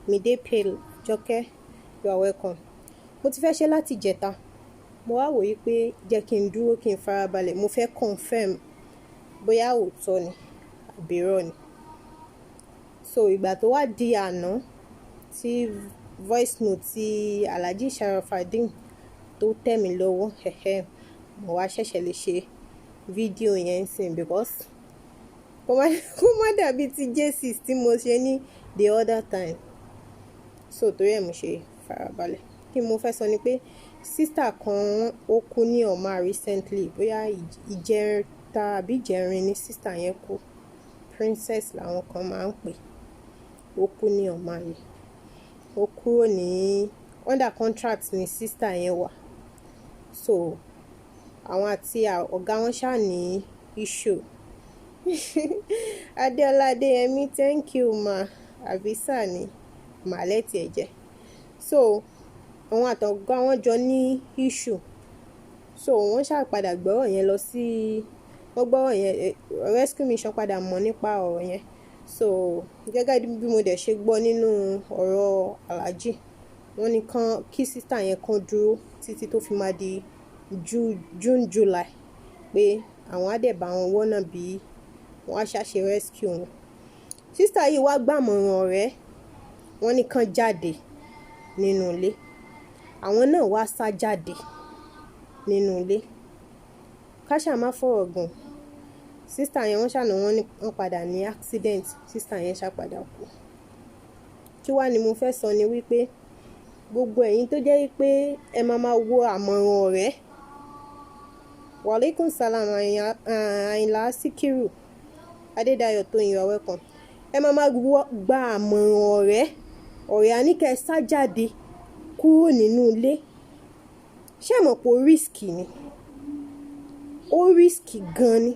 Mide Pale Jọkẹ́, you are welcome. Mo ti fẹ́ ṣe láti ìjẹta. Mo wá wòye pé jẹ́ kí n dúró kí n farabalẹ̀. Mo fẹ́ confirm bóyá òótọ́ ni àbí irọ́ ni. So ìgbà tó wá di àná tí voice note ti Alhaji Sharafadeen tó tẹ̀ mí lọ́wọ́, mo wá ṣẹ̀ṣẹ̀ lè ṣe fídíò yẹn sìn because kó má dàbí ti J6 tí mo ṣe ní the other time. So torí ẹ̀ mo ṣe farabalẹ̀. Kí mo fẹ́ sọ ni pé sister kan ó kú ní Ọ̀mà recently, bóyá ìjẹta àbí ìjẹrin ni sister yẹn kú. Princess làwọn kan máa ń pè. Ó kú ní Ọ̀mà yìí. Ó kúrò ní under contract ni sister yẹn wà. So àwọn àti ọ̀gá wọn ṣáà ní issue. Adéọlá Adéyẹmí, thank you ma. Àbísà ni màlẹ́tì ẹ̀jẹ̀. So àwọn àtọ̀gá wọn jọ ní issue. So wọ́n ṣáà padà gbọ́rọ̀ yẹn lọ sí wọ́n gbọ́rọ̀ yẹn rescue mission padà mọ̀ nípa ọ̀rọ̀ yẹn. So gẹ́gẹ́ bí mo dẹ̀ ṣe gbọ́ nínú ọ̀rọ̀ Alhaji, wọ́n ní kí sister yẹn kan dúró títí tó fi máa di June July pé àwọn á dẹ̀ bá wọn wọ́nà bí wọ́n á ṣàṣe rescue wọn. Sister yìí wá gbàmọ̀ràn ọ̀rẹ́, wọ́n ní kán jáde nínú ilé. Àwọn náà wá sá jáde nínú ilé. Káṣà má fọ̀rọ̀ gùn. Sister yẹn wọ́n ṣàná wọ́n padà ní accident. Sister yẹn ṣá padà kú. Kí wá ni mo fẹ́ sọ ni wípé gbogbo ẹ̀yin tó jẹ́ wípé ẹ máa wo àmọ̀ràn ọ̀rẹ́. Walaikum salam Àyìnlá Síkírù Adédayọ̀ Tóyìn, you are welcome. Ẹ máa gba àmọ̀ràn ọ̀rẹ́ á ní kẹ́ ẹ sá jáde kúrò nínú ilé. Ṣé ẹ mọ̀ pé ó risky ni? Ó risky gan ni.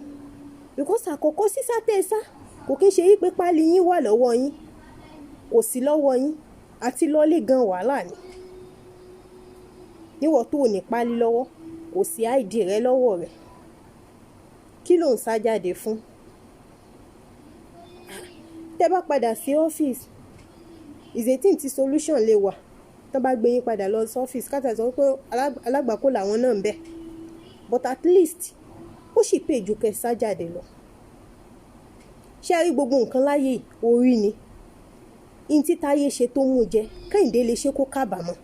Because àkọ́kọ́ sísá tẹ́ sá kò kí ń ṣe wípé páálí yín wà lọ́wọ́ yín, kò sí lọ́wọ́ yín, àti lọ́lé gan wàhálà ni. Níwọ̀ tó ní páálí lọ́wọ́, kò sí ID rẹ lọ́wọ́ rẹ̀. Kí ló ń sá jáde fún? Tẹ́ bá padà sí ọ́fíìsì, ìzètí tí solution lè wà. Tọ́ bá gbé yín padà lọ sí ọ́fíìsì, káta sọ pé alágbàkó làwọn náà ń bẹ. But at least ó sì pé ju kẹ́ sá jáde lọ. Ṣé ẹ rí gbogbo nǹkan láyé orí ni? In tí táyé ṣe tó mú jẹ, Kẹ́hìndé lè ṣe kó kábàámọ̀.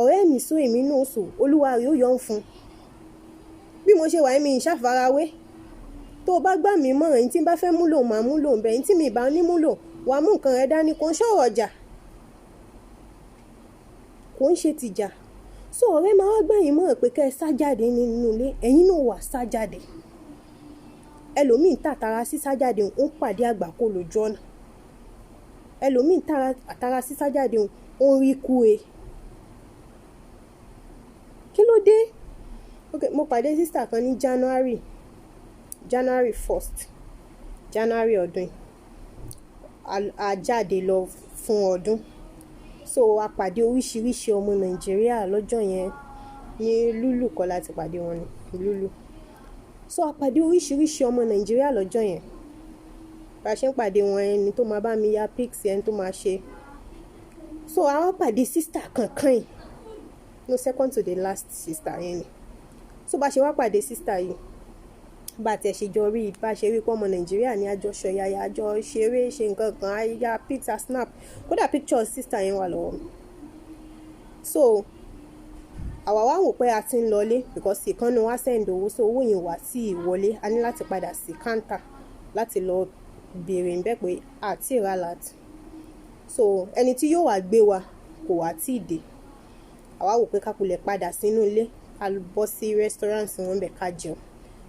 Ọ̀rẹ́ mi sọ èmi náà sọ, Olúwa rẹ̀ ó yọ̀ ń fún. Bí mo ṣe wà mí ìṣàfarawé. Tó o bá gbà mí mọ̀ràn, ẹni tí n bá fẹ́ múlò máa múlò ń bẹ. Ẹni tí mi bá ní múlò, wà á mú nǹkan rẹ̀ dání, kò ń ṣọ̀rọ̀ ọjà. Kò ń ṣe tìjà. So ọ̀rẹ́ máa wá gbà yín mọ̀ràn pé kẹ́ ẹ sá jáde nínú ilé, ẹ̀yin náà wà sá jáde. Ẹlòmíì tàtàrà sí sá jáde ń pàdé àgbákò lójú ọ̀nà. Ẹlòmíì tàtàrà sí sá jáde ń rí kú e. Kí ló dé? Okay, mo pàdé sister kan ní January 1st, January ọdún yìí. A jáde lọ fún ọdún. So a pàdé oríṣiríṣi ọmọ Nàìjíríà lọ́jọ́ yẹn ní Lulu kọ́ láti pàdé wọn ní Lulu. So a pàdé oríṣiríṣi ọmọ Nàìjíríà lọ́jọ́ yẹn. Bá ṣe ń pàdé wọn, ẹni tó máa bá mi ya pics, ẹni tó máa ṣe. So a wá pàdé sister kankan yìí. No, second to the last sister yẹn ni. So bá ṣe wá pàdé sister yìí, bá tẹ̀ ṣe jọ rí, bá ṣe rí pé ọmọ Nàìjíríà ní àjọṣọ yàyà àjọ ṣeré ṣe nǹkan kan, àyà pizza snap, kódà picture sister yẹn wà lọ́wọ́ mi. So àwa wá wò pé a ti ń lọlé because ìkànnì wa send owó, so owó yẹn wá sí ìwọlé. A ní láti padà sí counter láti lọ béèrè ń bẹ́ pé àti ìrà láti. So ẹni tí yóò wá gbé wa kò wá tí ì dé. Àwa wò pé ká kulẹ̀ padà sínú ilé, a bọ́ sí restaurant wọn bẹ̀ ká jẹun.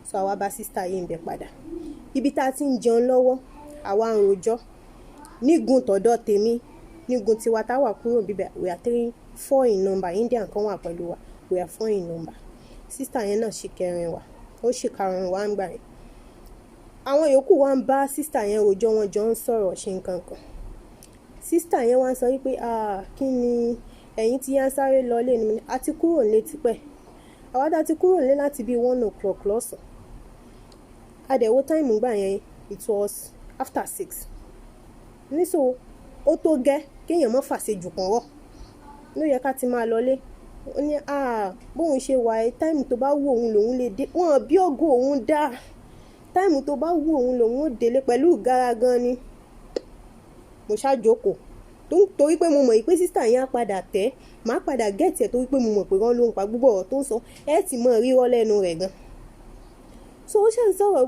So àwa bá sister yìí ń bẹ padà. Ibi tá a ti ń jẹun lọ́wọ́, àwa ń rojọ́. Nígun tọ̀dọ̀ tèmi, nígun tiwa tá wà kúrò bíbẹ̀, we are 4 in number. Indian kan wà pẹ̀lú wa, we are 4 in number. Sister yẹn náà ṣì kẹrin wa, ó ṣì karùn-ún wa ń gbà yẹn. Àwọn yòókù wa ń bá sister yẹn rojọ́, wọn jọ ń sọ̀rọ̀ ṣe nǹkan kan. Sister yẹn wá ń sọ wípé kí ni ẹ̀yin tí yá ń sáré lọ lé ni, a ti kúrò nílé tipẹ́. Àwa dá ti kúrò nílé láti bí 1 o'clock lọ́sàn. Àdẹ̀wò time gbà yẹn, it was after 6. Ní so ó tó gẹ́ kéèyàn mọ́ fàṣejù kan rọ̀ ló yẹ ká ti máa lọlé. Ó ní bóun ṣe wà ẹ́ táìmù tó bá wù òun lòun lè dé, wọ́n bí ògo òun dá táìmù tó bá wù òun lòun ó délé pẹ̀lú ìgara gan ni. Mo ṣáàjókòó torí pé mo mọ̀ pé sísítà yẹn á padà tẹ́, màá padà gẹ̀ẹ́tì ẹ̀ torí pé mo mọ̀ pé wọ́n ló ń pa gbogbo ọ̀rọ̀ tó ń sọ ẹ̀ tí mọ̀ rírọ́ lẹ́nu rẹ̀ gan. So ó ṣe ń sọ̀rọ̀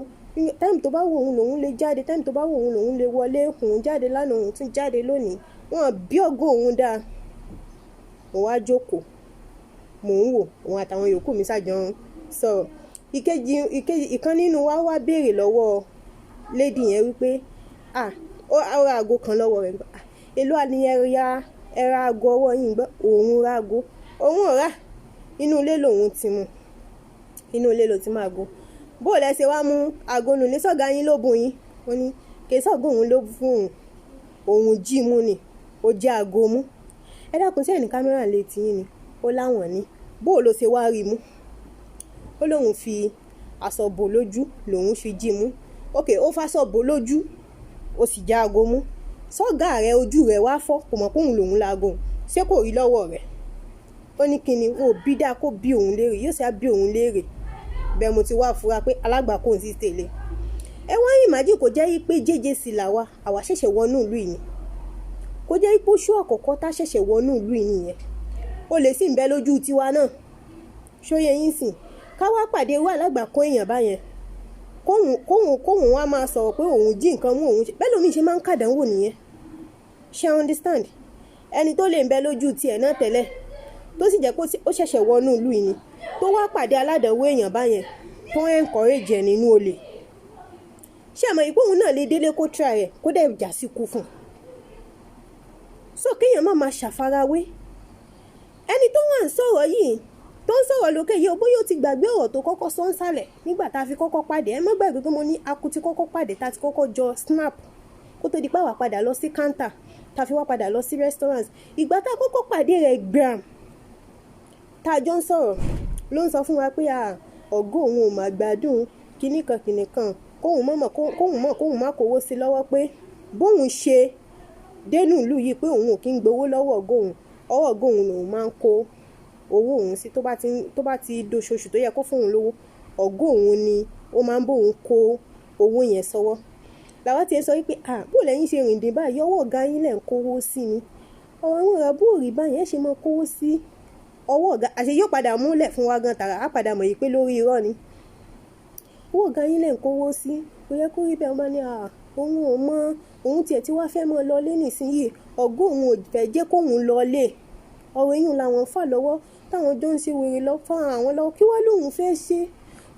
táìmù tó bá wù òun lòun lè jáde, táìmù tó bá wù òun lòun lè wọlé, òun jáde lánàá òun tún jáde lónìí, wọ́n bí ògo òun dá. Mo wá jókòó mò ń wò òun àtàwọn yòókù mi ṣàjọ ń sọ̀rọ̀. Ìkan nínú wa wá béèrè lọ́wọ́ lady yẹn wípé ó ra aago kan lọ́wọ́ rẹ̀, èló ni ẹ̀ra aago ọwọ́ yìí gbọ́, òun ra aago, òun ò rà, inú ilé lòun ti mú, inú ilé ló ti máa go. Bó lẹ ṣe wá mú aago nù ní sọ́gà yín ló bùn yín? Ó ní kì í sọ́gùn òun ló fún òun jí mú ni, ó jẹ́ aago mú. Ẹ dákun sí ẹni kámẹ́rà létí yín ni, ó láwọn ní bó ló ṣe wá rí mú. Ó lóun fi aṣọ bò lójú lòun fi jí mú. Ókè, ó fàṣọ bò lójú ó sì já aago mú. Sọ́gà rẹ̀ ojú rẹ̀ wá fọ́ kò mọ̀ pé òun lòun láago, ṣé kò rí lọ́wọ́ rẹ̀? Ó ní kíni wọn ò bí dáa kó bí òun léèrè, yóò ṣe á bí òun léèrè. Bẹ́ẹ̀ mo ti wá fura pé alágbàkó ń sí tèlé. Ẹ wọ́n yìí májì kò jẹ́ pé jẹ́jẹ́ sí làwa àwa ṣẹ̀ṣẹ̀ wọnú ìlú yìí, kò jẹ́ pé oṣù àkọ́kọ́ tá ṣẹ̀ṣẹ̀ wọnú ìlú yìí nìyẹn. O lè sì ń bẹ lójú tiwa náà, ṣóyẹ yín sìn ká wá pàdé wà lágbàkó èèyàn báyẹn kóhùn wá máa sọ̀rọ̀ pé òun jí nǹkan mú òun, bẹ́ẹ̀ lómi ṣe máa ń kàdánwò nìyẹn. Ṣé understand? Ẹni tó lè ń bẹ lójú tiẹ̀ náà tẹ́lẹ̀ tó sì jẹ́ pé ó ṣẹ̀ṣẹ̀ wọnú ìlú yìí ni tó wá pàdé aládàáwò èèyàn báyẹn tó ń encourage ẹ̀ nínú olè. Ṣé àmọ́ ìpé òun náà lè délé kó try ẹ̀ kó dẹ̀ jà sí kú fún. So kéèyàn má máa ṣàfarawé. Ẹni tó wà ń sọ̀rọ̀ yìí tó ń sọ̀rọ̀ lókè yìí bóyá ó ti gbàgbé ọ̀rọ̀ tó kọ́kọ́ sọ ń sàlẹ̀ nígbà tá a fi kọ́kọ́ pàdé. Ẹ má gbàgbé pé mo ní akú ti kọ́kọ́ pàdé tá a ti kọ́kọ́ jọ snap kó tó di pé àwa padà lọ sí counter tá a fi wá padà lọ sí restaurant. Ìgbà tá a kọ́kọ́ pàdé rẹ̀ gbàm tá a jọ ń sọ̀rọ̀ ló ń sọ fún wa pé ọ̀gá òun ò mà gbádùn kìnnìkan kóhùn má kówó sí lọ́wọ́ pé bóun ṣe dénú ìlú yìí pé òun ò kí ń gbowó lọ́wọ́ ọ̀gá òun, ọwọ́ ọ̀gá òun lòun máa ń kó owó òun sí tó bá ti doṣoṣù tó yẹ kó fún òun lówó, ọ̀gá òun ni ó máa ń bóun kó owó yẹn sọ́wọ́. Làwa ti sọ wípé bó lẹ́yìn ṣe rìn dé báyìí ọwọ́ ọ̀gá yín lẹ̀ ń kówó sí ni, ọ̀rọ̀ àwọn ọ̀rọ̀ bó rí báyìí ẹ̀ ṣe máa kówó sí ọwọ́ ọ̀gá, àṣẹ yóò padà múlẹ̀ fún wa gan tààrà á padà mọ̀ yìí pé lórí irọ́ ni. Owó ọ̀gá yín lẹ̀ ń kówó sí, kò yẹ kó rí bẹ́ẹ̀. Ọmọ ní òun ò mọ òun tiẹ̀ tí wá fẹ́ mọ́ lọlé nísìnyìí, ọ̀gá òun ò fẹ́ jẹ́ kóun lọlé. Ọ̀rọ̀ eyín làwọn fà lọ́wọ́ táwọn jọ ń ṣe wèrè lọ fún àwọn lọ́wọ́ kí wá lóun fẹ́ ṣe.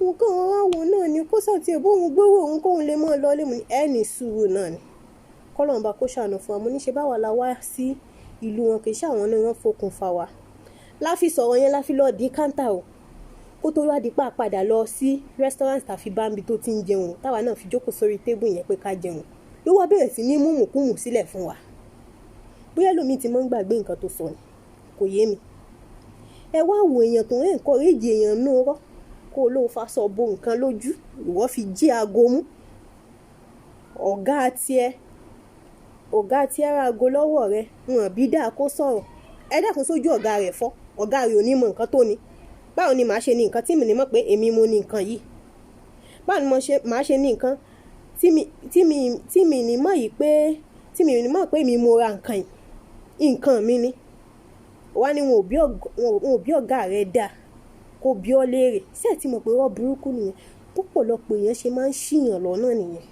Nǹkan ọ̀rọ̀ àwọn náà ni kó sàtì ẹ̀ bóun gbówó òun kóun lè mọ́ lọlé. Mo ní ẹni sùúrù náà ni kọ́lọ́run bá kó ṣàánú fún wa. Mo ní ṣe báwa la wá sí ìlú wọn kì í ṣàwọn náà wọ́n fokùn fà wá. Láfi sọ̀rọ̀ yẹn láfi lọ́ọ́ di káńtà o kó tó wá di pa padà lọ sí restaurant tàfi bámbi tó ti ń jẹun táwa náà fi jókòó sórí tébù yẹn pé ká jẹun ló wá bẹ̀rẹ̀ sí ní múmùkúmù sílẹ̀ fún wa. Bóyá lómi ti mọ́ ń gbàgbé nǹkan tó sọ ni kò yé mi. Ẹ wá wo èèyàn tó ń encourage èèyàn náà rọ́ kó ló faṣọ bo nǹkan lójú ìwọ fi jí aago mú. Ọ̀gá tiẹ̀ ra aago lọ́wọ́ rẹ̀ wọn bí dáa kó sọ̀rọ̀. Ẹ dákun sójú ọ̀gá rẹ̀ fọ́, ọ̀gá rẹ̀ ò ní mọ nǹkan tó ní. Báwo ni màá ṣe ní nǹkan tí mi ní mọ̀ pé èmi mo ní nǹkan yìí? Báwo ni màá ṣe ní nǹkan tí mi ní mọ̀ yìí pé tí mi ní mọ̀ pé mi mo ra nǹkan yìí, nǹkan mi ni. Wá ní wọn ò bí ọ̀gá rẹ̀ dáa kó bí ọ léèrè. Ṣé ẹ ti mọ̀ pé wọ́n burúkú nìyẹn? Púpọ̀lọpọ̀ èèyàn ṣe máa ń ṣìyàn lọ́nà nìyẹn.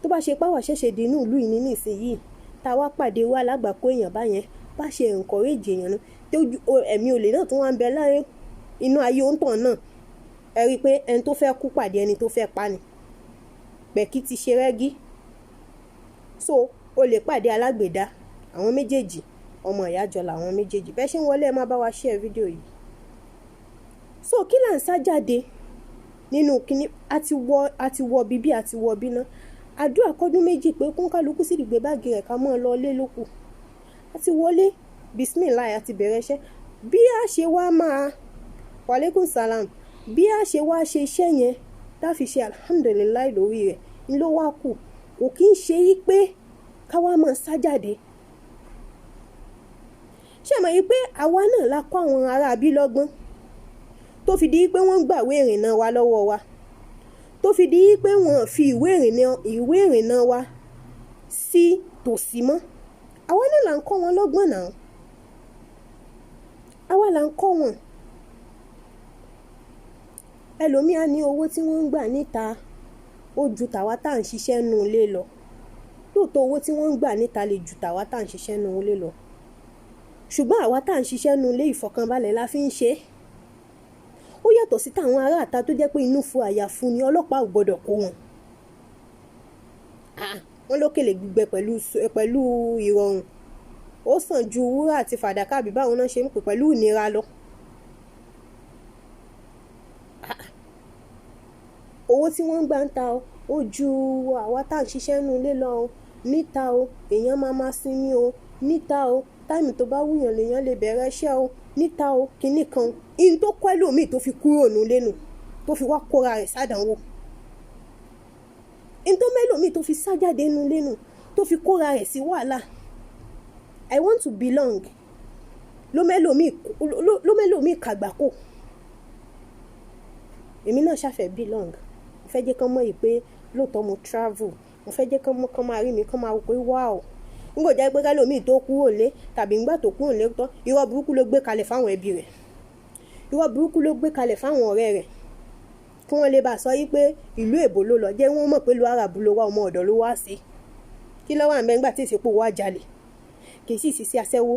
Tó bá ṣe páwà ṣẹ̀ṣẹ̀ dé inú ìlú yìí nísìnyìí tá a wá pàdé wá lágbàkó èèyàn báyẹn bá ṣe encourage èèyàn náà ẹ̀mí olè náà tó wá ń bẹ láàrin inú ayé òǹtàn náà. Ẹ rí i pé ẹni tó fẹ́ kú pàdé ẹni tó fẹ́ pa ni. Pẹ̀kí ti ṣe rẹ́gí. So o lè pàdé alágbèdá àwọn méjèèjì ọmọ ìyá jọ làwọn méjèèjì. Bẹ́ẹ̀ ṣe ń wọlé ẹ má bá wa share fídíò yìí. So kí là ń sá jáde nínú kíní àti wọ bíbí àti wọ bíná. Àdúrà kọ́dún méjì pé kún kálukú sì dìgbé báàgì rẹ̀ ká mọ́ ọ lọ lé lókù. Àti wọlé bismillah àti bẹ̀rẹ̀ iṣẹ́. Bí a ṣe wá máa wàlékún salam bí a ṣe wá ṣe iṣẹ́ yẹn tá fi ṣe alhamdulillah lórí rẹ̀ ń ló wá kù. Kò kí ń ṣe yí pé ká wá máa sá jáde. Ṣé mọ̀ yìí pé àwa náà la kọ́ àwọn ará bí lọ́gbọ́n tó fi di pé wọ́n ń gbàwé ìrìnnà wa lọ́wọ́ wa, tó fi di pé wọ́n fi ìwé ìrìnnà wa sí tòsí mọ́. Àwa náà là ń kọ́ wọn lọ́gbọ́n náà, àwa là ń kọ́ wọn. Ẹlòmíà ní owó tí wọ́n ń gbà níta ó ju tàwa tá à ń ṣiṣẹ́ nù ilé lọ. Lóòótọ́ owó tí wọ́n ń gbà níta lè ju tàwa tá à ń ṣiṣẹ́ nù ilé lọ, ṣùgbọ́n àwa tá à ń ṣiṣẹ́ nù ilé ìfọ̀kànbalẹ̀ la fi ń ṣe. Ó yàtọ̀ sí tàwọn ará àta tó jẹ́ pé inú fu àyàfu ni ọlọ́pàá ò gbọ́dọ̀ kó wọn. Wọ́n lókèlè gbígbẹ pẹ̀lú ìrọ̀rùn ó sàn ju wúrà àti fàdákà bí báwọn náà ṣe ń pè pẹ̀lú ìnira lọ. Owó tí wọ́n ń gbà ń ta ó ju àwa tá à ń ṣiṣẹ́ nù ilé lọ níta o, èèyàn máa sinmi o níta o, táìmù tó bá wùyàn lèèyàn lè bẹ̀rẹ̀ iṣẹ́ o níta o, kinní kan. In tó kọ́ ẹlòmíì tó fi kúrò nílé nù, tó fi wá kóra rẹ̀ sádánwò. In tó mẹ́lòmíì tó fi sá jáde nílé nù, tó fi kóra rẹ̀ sí wàhálà. I want to belong ló mẹ́lòmíì kàgbákò. Èmi náà ṣàfẹ́ belong. Mo fẹ́ jẹ́ kán mọ̀ yìí pé lóòótọ́ mo travel. Mo fẹ́ jẹ́ kán máa rí mi, kán máa wò pé wow. Nígbà jẹ́ pé kẹ́lòmíì tó kúrò lé tàbí ńgbà tó kúrò lé tán, irọ́ burúkú ló gbé kalẹ̀ fáwọn ẹbí rẹ̀, irọ́ burúkú ló gbé kalẹ̀ fáwọn ọ̀rẹ́ rẹ̀, kí wọ́n lè bá sọ yí pé ìlú èbó ló lọ, jẹ́ wọ́n mọ̀ pé ìlú àràbù ló wá, ọmọ ọ̀dọ̀ ló wá sí. Kí ló wà ń bẹ ńgbà tí ìsìnkú wá jalè, kì í sì sí aṣẹ́wó,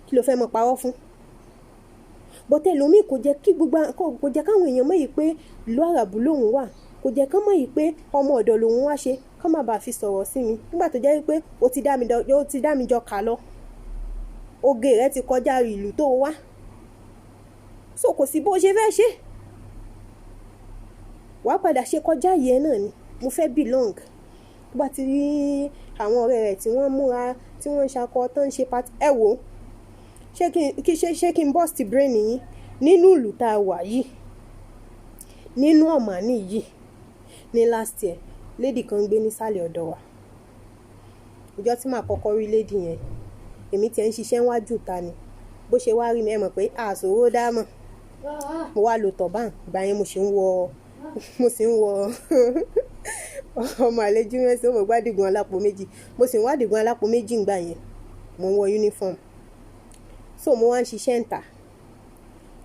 kí ló fẹ́ mọ parọ́ fún? Bọ́tẹ́ lómi kò jẹ́ káwọn èèyàn mọ̀ yìí pé ìlú àràbù lòun wà, kò jẹ́ kán mọ̀ yìí pé ọmọ ọ̀dọ̀ lòun wá ṣe, kán má bàa fi sọ̀rọ̀ sí mi nígbà tó jẹ́ pé ó ti dá mi jọ kà lọ, oge rẹ̀ ti kọjá ìlú tó wá. So kò sí bó ṣe fẹ́ ṣe, wàá padà ṣe kọjá yẹn náà ni. Mo fẹ́ belong. Tó bá ti rí àwọn ọ̀rẹ́ rẹ̀ tí wọ́n múra, tí wọ́n ń ṣakọ, tán ń ṣe pati, ẹ wò ó, ṣé kí n burst brain yín nínú ìlú tá a wà yìí, nínú Ọ̀mánì yìí ní last year lady kan gbé nísàlẹ̀ ọ̀dọ̀ wa. Ìjọ́ tí màá kọ́kọ́ rí lady yẹn, èmi tiẹ̀ ń ṣiṣẹ́ wájú ta ni, bó ṣe wá rí mi ẹ mọ̀ pé àṣòro dámọ̀. Mo wá lo tọ̀bán, ìgbà yẹn mo sì ń wọ ọmọ àlejò mẹ́sì, ó mọ̀ gbádìgún alápò méjì, mo sì ń wádìgún alápò méjì ńgbà yẹn, mo ń wọ uniform. So mo wá ń ṣiṣẹ́ ń tà,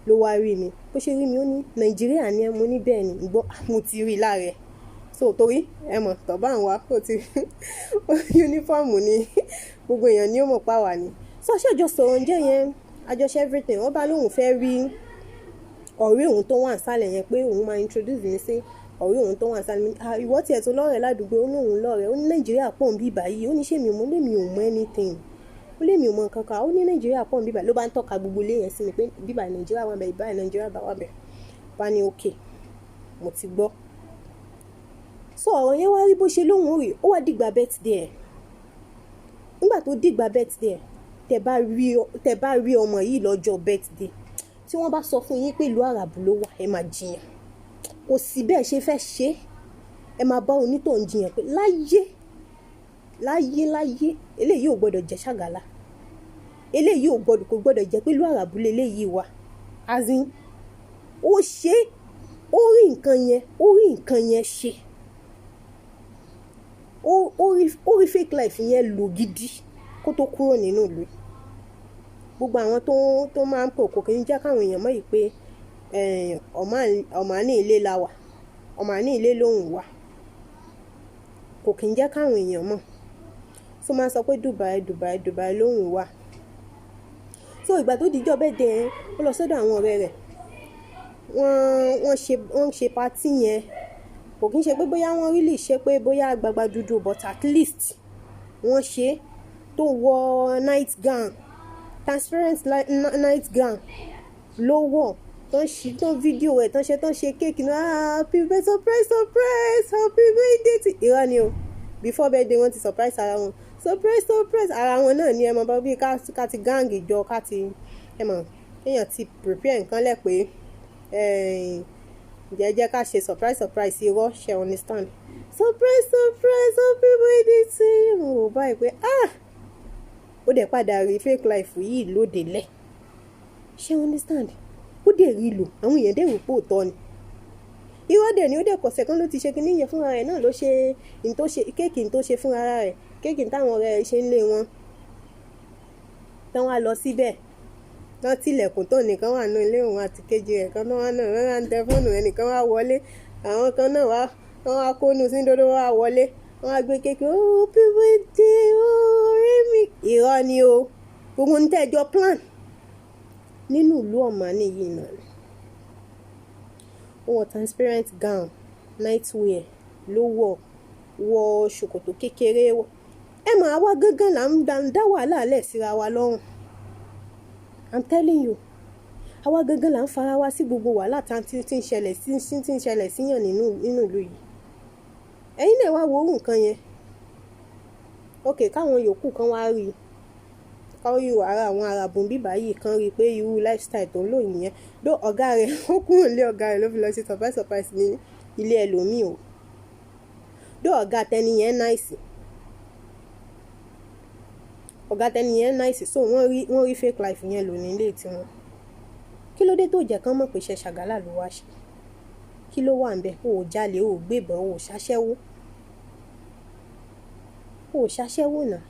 ló wá rí mi, bó ṣe rí mi ó ní Nàìjíríà ni ẹ, mo ní bẹ́ẹ̀ ni, gbọ́ mo ti rí lára ẹ̀. So torí ẹ mọ̀ tọ̀bán wa ó ti uniform ni gbogbo èèyàn ni ó mọ̀ pa wà ní. So ṣèjọ sọ̀rọ̀ ǹjẹ́ yẹn àjọṣe everything, ó bá lóun fẹ́ rí ọ̀rẹ́ òun tó wà nísàlẹ̀ yẹn, pé òun máa introduce mi sí ọ̀rẹ́ òun tó wà nísàlẹ̀ mi. Ìwọ tiẹ̀ tó lọ́rẹ̀ẹ́ ládùúgbò, ó ní òun lọ́rẹ̀ẹ́, ó ní Nàìjíríà pọ̀ ń bí báyìí, ó ní ṣé mi ò mọ̀ anything, ó lé mi ò mọ̀ nǹkan kan, ó ní Nàìjíríà pọ̀ ń bí báyìí, ló bá ń tọ́ka gbogbo ilé yẹn sí mi pé bíbá Nàìjíríà wà bẹ̀, ìbá Nàìjíríà bá wà bẹ̀. Bá ní okay, mo ti gbọ́. So ọ̀rọ̀ yẹn wá rí bó ṣe lóhùn rí, ó wá dìgbà birthday ẹ̀. Nígbà tó dìgbà birthday ẹ̀, tẹ́ bá rí ọmọ yìí lọ́jọ́ birthday, tí wọ́n bá sọ fún yín pé ìlú àràbù ló wà, ẹ máa jiyàn. Kò sí bẹ́ẹ̀ ṣe fẹ́ ṣe, ẹ máa bá onítọ̀hún jiyàn pé láyé eléyìí ò gbọ́dọ̀ jẹ́ Ṣàgálà, eléyìí kò gbọ́dọ̀ jẹ́ pé ìlú àràbù leléyìí wà. As in, ó ṣe, ó rí nǹkan yẹn ṣe, ó rí fake life yẹn lò gidi kó tó kúrò nínú ìlú. Gbogbo àwọn tó máa ń pò kò kì í jẹ́ káwọn èèyàn mọ̀ yìí pé Ọ̀mánì ilé la wà, Ọ̀mánì ilé lòun wà, kò kì í jẹ́ káwọn èèyàn mọ̀. So máa sọ pé Dubai lòun wà. So ìgbà tó dijọ́ bẹ́ẹ̀dẹ̀ yẹn, ó lọ sọ́dọ̀ àwọn ọ̀rẹ́ rẹ̀, wọ́n ṣe party yẹn, kò kí ń ṣe pé bóyá wọ́n really ṣe pé bóyá gbagba dúdú, but at least wọ́n ṣe tó wọ night gown, transparent night gown ló wọ̀, tó fídíò ẹ̀ tán ṣe kéèkì náà, happy birthday, surprise, happy birthday ti irọ́ ni o. Before birthday wọ́n ti surprise ara wọn, surprise ara wọn náà ni ẹ mọ̀ bá bí ká ti gáàngì jọ, ká ti ẹ mọ̀ èèyàn ti prepare nǹkan lẹ̀ pé jẹ́ ká ṣe surprise irọ́, ṣe understand. surprise surprise happy birthday to you. Mo wò báyìí pé ó dẹ̀ padà rí fake life yìí lóde lẹ̀. Ṣé understand? Ó dẹ̀ rí lò àwọn èèyàn dẹ̀ rò pé òótọ́ ni. Irọ́ dẹ̀ ni ó dẹ̀ kọ̀sẹ̀ kan ló ti ṣe kinní yẹn fúnra rẹ̀ náà ló ṣe kéèkì tó ṣe fúnra rẹ̀ kéèkì táwọn ọ̀rẹ́ ṣe ń lé wọn. Tán wá lọ síbẹ̀ wọ́n tilẹ̀kùn tó nìkan wà nínú ilé òun àti kejì rẹ̀ kan náà wá náà wọ́n á ń tẹ fóònù ẹnìkan wá wọlé àwọn kan náà wọ́n wá kónú sí dodo wá wọlé wọ́n á gbé kéèkì people dé ọ̀rẹ́ mi. Irọ́ ni o gbogbo ń tẹ́jọ́ plan nínú ìlú Ọ̀mánì yìí náà ni. Ó wọ transparent gown night wear ló wọ ṣòkòtò kékeré ẹ máa wá gángan là ń dá wàhálà lẹ̀ síra wa lọ́rùn. I'm telling you àwa gángan là ń fara wa sí gbogbo wàhálà tí ń ṣẹlẹ̀ síyàn nínú ìlú yìí. Ẹ̀yin náà wá wo orú nǹkan yẹn ok káwọn yòókù kan wá rí káwọn yòó ara àwọn arabun bíbá yìí kan rí pé irú lifestyle tó ń lò yìnyẹn ló ọ̀gá rẹ̀ ó kúrò nílé ọ̀gá rẹ̀ ló fi lọ sí surprise ní ilé ẹlòmíì o ló ọ̀gá tẹni yẹn náìsì so wọ́n rí fake life yẹn lò nílé tiwọn. Kí ló dé tó jẹ́ kán mọ̀ pé iṣẹ́ ṣàgálà ló wá ṣe? Kí ló wà ńbẹ̀? O ò jalè, o ò gbébọn, o ò ṣaṣẹ́wó náà.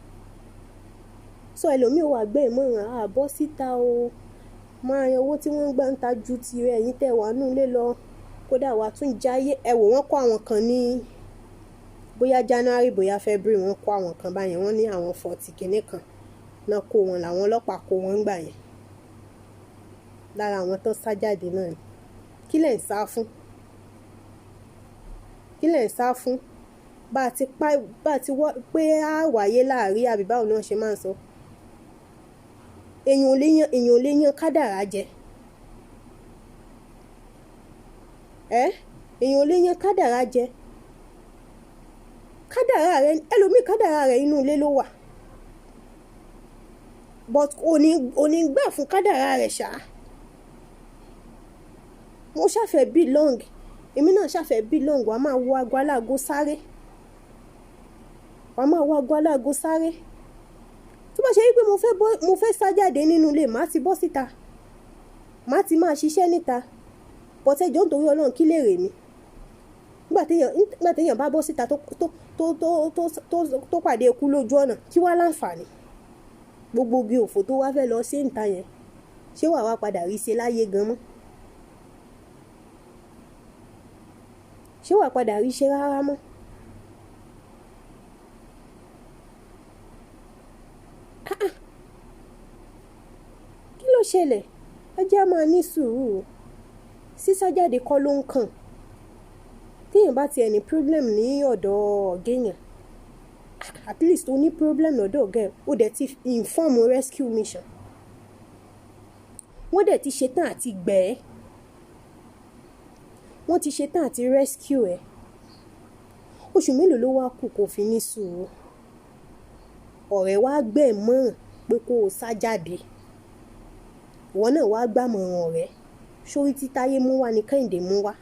So ẹlòmíì wà gbé ìmọ̀ràn àbọ̀ síta o máa yan owó tí wọ́n ń gbà ń ta ju ti ẹ̀yin tẹ̀ wá nú ilé lọ kódà wà tún jáyé ẹ wò wọ́n kó àwọn kan ní bóyá January bóyá February wọ́n kó àwọn kan báyẹn wọ́n ní àwọn 40 kìíní kan náà kó wọn làwọn ọlọ́pàá kó wọn gbà yẹn lára àwọn tó sá jáde náà ni. Kí lẹ̀ ń sá fún bá a ti pé á wáyé láàrin àbí báwo náà ṣe máa ń sọ èèyàn ò lè yan kádàrá jẹ èèyàn ò lè yan kádàrá jẹ kádàrá rẹ ẹlòmíì kádàrá rẹ inú ilé ló wà but òní gbà fún kádàrá rẹ ṣáá. Mo ṣàfẹ́ belong èmi náà ṣàfẹ́ belong wàá máa wo aago aláago sáré tó bá ṣe wípé mo fẹ́ sá jáde nínú ilé màá ti bọ́ síta màá ti máa ṣiṣẹ́ níta bọ́tẹ́jọ́ nítorí Ọlọ́run kí lè rè mí nígbà téèyàn bá bọ́ síta tó pàdé ikú lójú ọ̀nà kí wá láǹfààní gbogbo ogi òfò tó wá fẹ́ lọ sí ìta yẹn ṣé wàá wá padà rí ṣe láyé gan mọ́ ṣé wàá padà rí ṣe rárá mọ́. Kí ló ṣẹlẹ̀? Ẹ jẹ́ máa ní sùúrù sísájáde kọ́ ló ń kàn téèyàn bá tiẹ̀ ní problem ní ọ̀dọ̀ ọ̀gẹ́yàn at least o ní problem lọ́dọ̀ ọ̀gá ẹ̀ o dẹ̀ ti inform rescue mission wọ́n dẹ̀ ti ṣetán àti gbẹ̀ ẹ́ wọ́n ti ṣetán àti rescue ẹ̀ oṣù mélòó ló wá kù kó fi ní sùúrù ọ̀rẹ́ wá gbẹ̀ mọ́ pé kó o sá jáde ìwọ náà wá gbàmọ̀ràn ọ̀rẹ́ sórí tí Táyé mú wá ní Kẹ́hìndé mú wá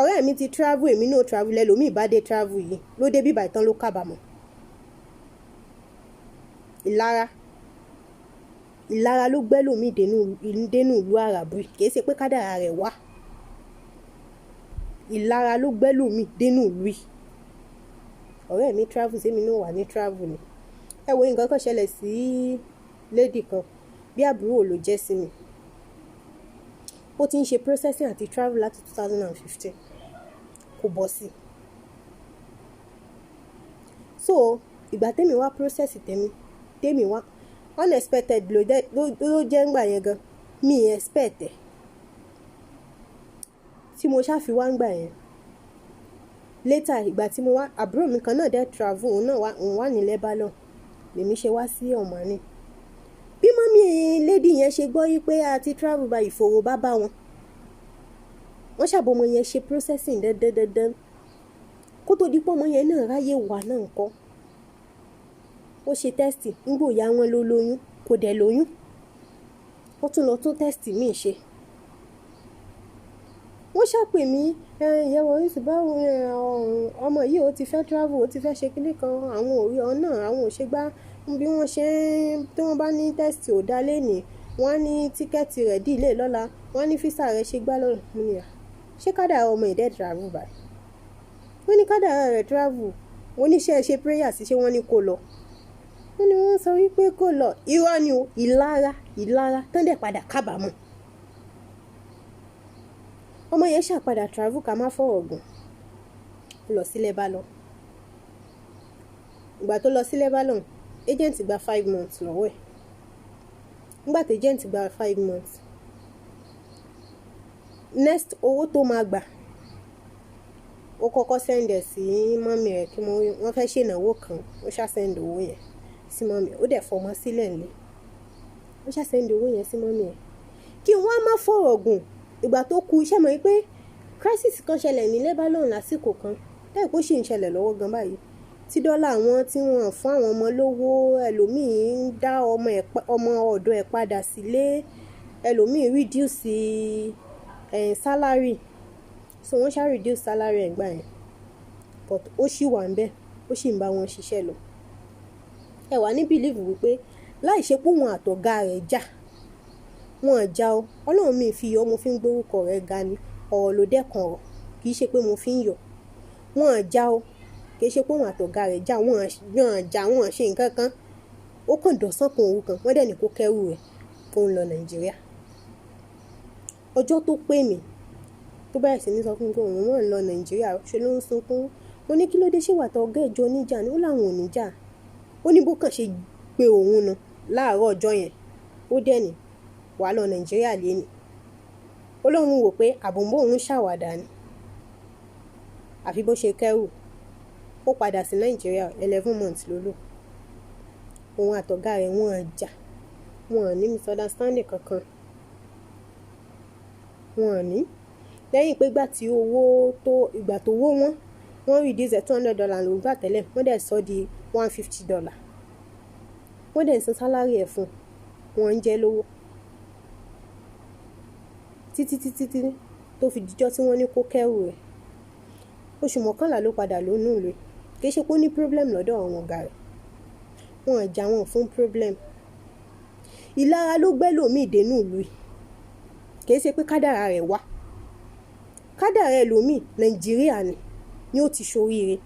ọ̀rẹ́ mi ti travel èmi náà travel ẹlòmíì bá dé travel yìí ló dé bíbá ìtàn ló kábàámọ̀ ìlara ló gbẹ́lòmíì dénú ìlú àràbù kìí ṣe pé kádàrá rẹ̀ wá ìlara ló gbẹ́lòmíì dénú ìlú yìí ọ̀rẹ́ mi travel sí èmi náà wà ní travel ni ẹ wo nǹkan kan ṣẹlẹ̀ sí lady kan bí àbúrò ló jẹ́ sí mi ó ti ń ṣe processing àti travel láti 2015 kò bọ́ sí so ìgbà tèmi wá process tèmi wá unexpected ló jẹ́ ńgbà yẹn gan mi expect ẹ̀ tí mo ṣáfi wá ńgbà yẹn later ìgbà tí mo wá àbúrò mi kan náà dẹ̀ travel òun wà ní Lebanon lèmi ṣe wá sí Ọ̀mánì bí mọ́mí lady yẹn ṣe gbọ́ yí pé a ti travel by ìfòrò bá wọn wọ́n ṣàbọ̀mọ yẹn ṣe processing dandan kó tó di pọ́mọ yẹn náà ráyè wà náà nǹkan ó ṣe test ńgbò ya wọn ló lóyún kò dẹ̀ lóyún ó tún lọ tún test míì ṣe wọ́n ṣàpè mí ìyẹ̀wò oríṣi báwo ọmọ yìí ó ti fẹ́ travel ó ti fẹ́ ṣe kíní kan àwọn òrí ọ̀nà àwọn òṣègbà bí wọ́n ṣe tí wọ́n bá ní test ò dá lẹ́nìí wọ́n á ní tíkẹ́ẹ̀tì rẹ̀ dìlé lọ́la wọ́n á ní físà rẹ̀ ṣe gbá lọ́la mo ní à ṣé kádàrá ọmọ ìdẹ́ travel báyìí wọ́n ní kádàrá rẹ̀ travel wọ́n ní ṣe prayer sí ṣé wọ́n ní kó lọ wọ́n ní wọ́n sọ wípé kó lọ irọ́ ni o ìlara tán dẹ̀ padà kábàámọ̀ ọmọ yẹn ṣàpadà travel ká má fọ̀rọ̀ gùn lọ sí Lebanon ìgbà tó lọ sí Lebanon agent gba 5 months lọ́wọ́ ẹ̀ nígbà tí agent gba 5 months next owó tó máa gbà ó kọ́kọ́ send ẹ̀ sí mọ́mì rẹ̀ kí wọ́n fẹ́ ṣènáwó kan ó ṣá send owó yẹn sí mọ́mì ó dẹ̀ fọmọ sílẹ̀ nílé ó ṣá send owó yẹn sí mọ́mì ẹ̀ kí wọ́n má fọ̀rọ̀ gùn ìgbà tó kù iṣẹ́ mọ̀ pé crisis kan ṣẹlẹ̀ ní Lebanon lásìkò kan láì kó sì ń ṣẹlẹ̀ lọ́wọ́ gan báyìí tí dọ́là wọn tí wọ́n fún àwọn ọmọ lówó ẹlòmíì ń dá ọmọ ọ̀dọ̀ ẹ̀ padà sílé ẹlòmíì reduce salary so wọ́n ṣá reduce salary ẹ̀ gbà yẹn but ó ṣì wà ń bẹ̀ ó ṣì ń bá wọn ṣiṣẹ́ lọ ẹ wà ní believe wípé láì ṣe pé wọn àtọ̀gá rẹ̀ jà wọn jà o ọlọ́run mi fi yọ mo fi ń gbórúkọ rẹ̀ ga ni ọ̀rọ̀ ló dẹ́kan ọ̀rọ̀ kì í ṣe pé mo fi ń yọ wọn jà o kì í ṣe pé wọn àtọ̀gá rẹ̀ jà wọn jà wọn ṣe nǹkan kan ó kàn dọ̀sán kan òru kan wọ́n dẹ̀ ní kó kẹ́rù rẹ̀ kó ń lọ Nàìjíríà ọjọ́ tó pè mí tó bẹ̀rẹ̀ sí ní sọ fún mi pé òun wọ́n ń lọ Nàìjíríà ṣe ló ń sunkún mo ní kí ló dé ṣé wà tó ọgá ìjọ níjà ni ó láwọn ò níjà ó ní bó kàn ṣe pé òun nu láàárọ̀ ọjọ́ yẹn ó dẹ̀ ní wà lọ Nàìjíríà léni ó lóun wò pé àbòǹbò òun ṣàwàdà ni àfi bó ṣe kẹ́rù ó padà sí Nàìjíríà 11 months ló lò òun àtọ̀gá rẹ̀ wọ́n jà wọ́n ní misunderstanding kankan wọ́n ní lẹ́yìn pé ìgbà tó wó wọ́n reduce $200 ló gbà tẹ́lẹ̀ wọ́n dẹ̀ sọ di $150 wọ́n dẹ̀ ń san sálárì ẹ̀ fún wọn ń jẹ lówó títí tó fi dijọ́ tí wọ́n ní kó kẹ́rù rẹ̀ oṣù 11 ló padà lónú rẹ̀ kì í ṣe pé ó ní problem lọ́dọ̀ àwọn ọ̀gá rẹ̀ wọn jà wọn fún problem ìlara ló gbẹ́ lòmíì dénú ìlú yìí kì í ṣe pé kádàrá rẹ̀ wá kádàrá ẹlòmíì Nàìjíríà ni ó ti ṣoríire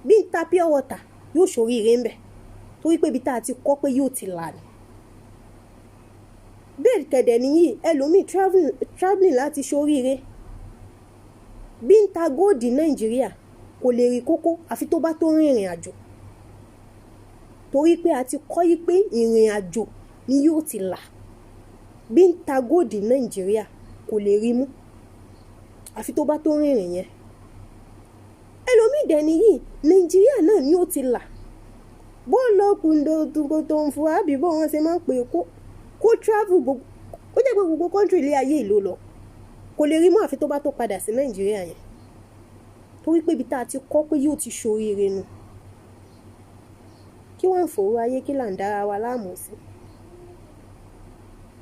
bí n ta pure water yóò ṣoríire ń bẹ̀ torí pé ibi tá a ti kọ́ pé yóò ti là ní bẹ́ẹ̀ kẹ̀dẹ̀ nìyí ẹlòmíì travelling láti ṣoríire bí n ta góòdì Nàìjíríà kò lè rí kókó àfi tó bá tó rìnrìn àjò torí pé a ti kọ́ yí pé ìrìn àjò ni yóò ti là bí n ta góòdì Nàìjíríà kò lè rí mú àfi tó bá tó rìnrìn yẹn ẹlòmíì dẹ̀ nìyí Nàìjíríà náà ni ó ti là bó lọ́kùn tó ń fún àbí bó wọ́n ṣe máa ń pè kó travel gbogbo ó jẹ́ pé gbogbo country ilé ayé ìlú lọ kò lè rí mọ́ àfi tó bá tó padà sí Nàìjíríà yẹn torí pé ibi tá a ti kọ́ pé yóò ti ṣoríire nu kí wọ́n ń fòrò ayé kí là ń dára wa láàmú sí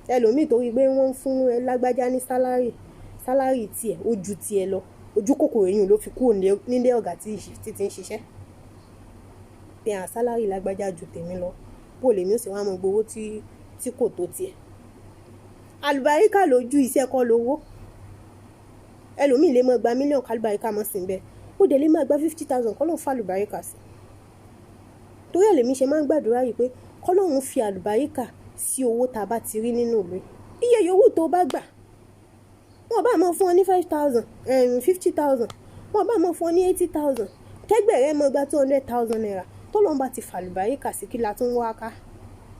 ẹlòmíì torí pé wọ́n ń fún lágbájá ní sálárì tiẹ̀ ó ju tiẹ̀ lọ ojú kòkòrò yìí ló fi kúrò nílé ọ̀gá tí ti ń ṣiṣẹ́ pé sálárì lágbájá ju tèmi lọ bó lèmi ó sì wá mọ gbowó tí kò tó tiẹ̀ àlùbáríkà lójú iṣẹ́ kọ́ lówó ẹlòmíì lè mọ gba mílíọ̀nù kálùbáríkà mọ́ sí bẹ́ẹ̀ ó dẹ̀ lè máa gba 50,000 kọ́ ló ń fa àlùbáríkà sí torí ẹlẹ́mi ṣe máa ń gbàdúrà yìí pé kọ́lọ́run fi àlùbáríkà sí owó tá a bá ti rí nínú ìlú iye yòówù tó bá gbà wọ́n bá máa fún ọ ní 5,000 50,000 wọ́n bá máa fún ọ ní 80,000 kẹ́gbẹ́ rẹ máa gba 200,000 naira tọ́lọ́run bá ti fa àlùbáríkà sí kí la tún wá ká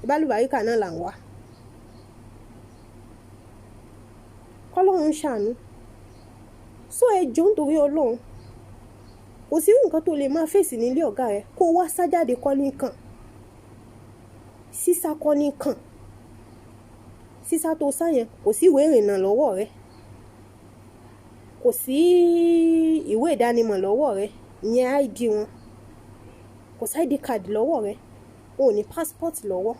ìbálùbáríkà náà là ń wá kọ́lọ́run ṣàánú sọ ẹjọ́ nítorí Ọlọ́run kò sí nǹkan tó lè máa fèsì nílé ọ̀gá rẹ kó wá sájáde kọ́ ní kàn sísá kọ́ ní kàn sísá tó sá yẹn kò sí ìwé ìrìnnà lọ́wọ́ rẹ kò sí ìwé ìdánimọ̀ lọ́wọ́ rẹ ìyẹn ID wọn kò sí ID card lọ́wọ́ rẹ o ò ní passport lọ́wọ́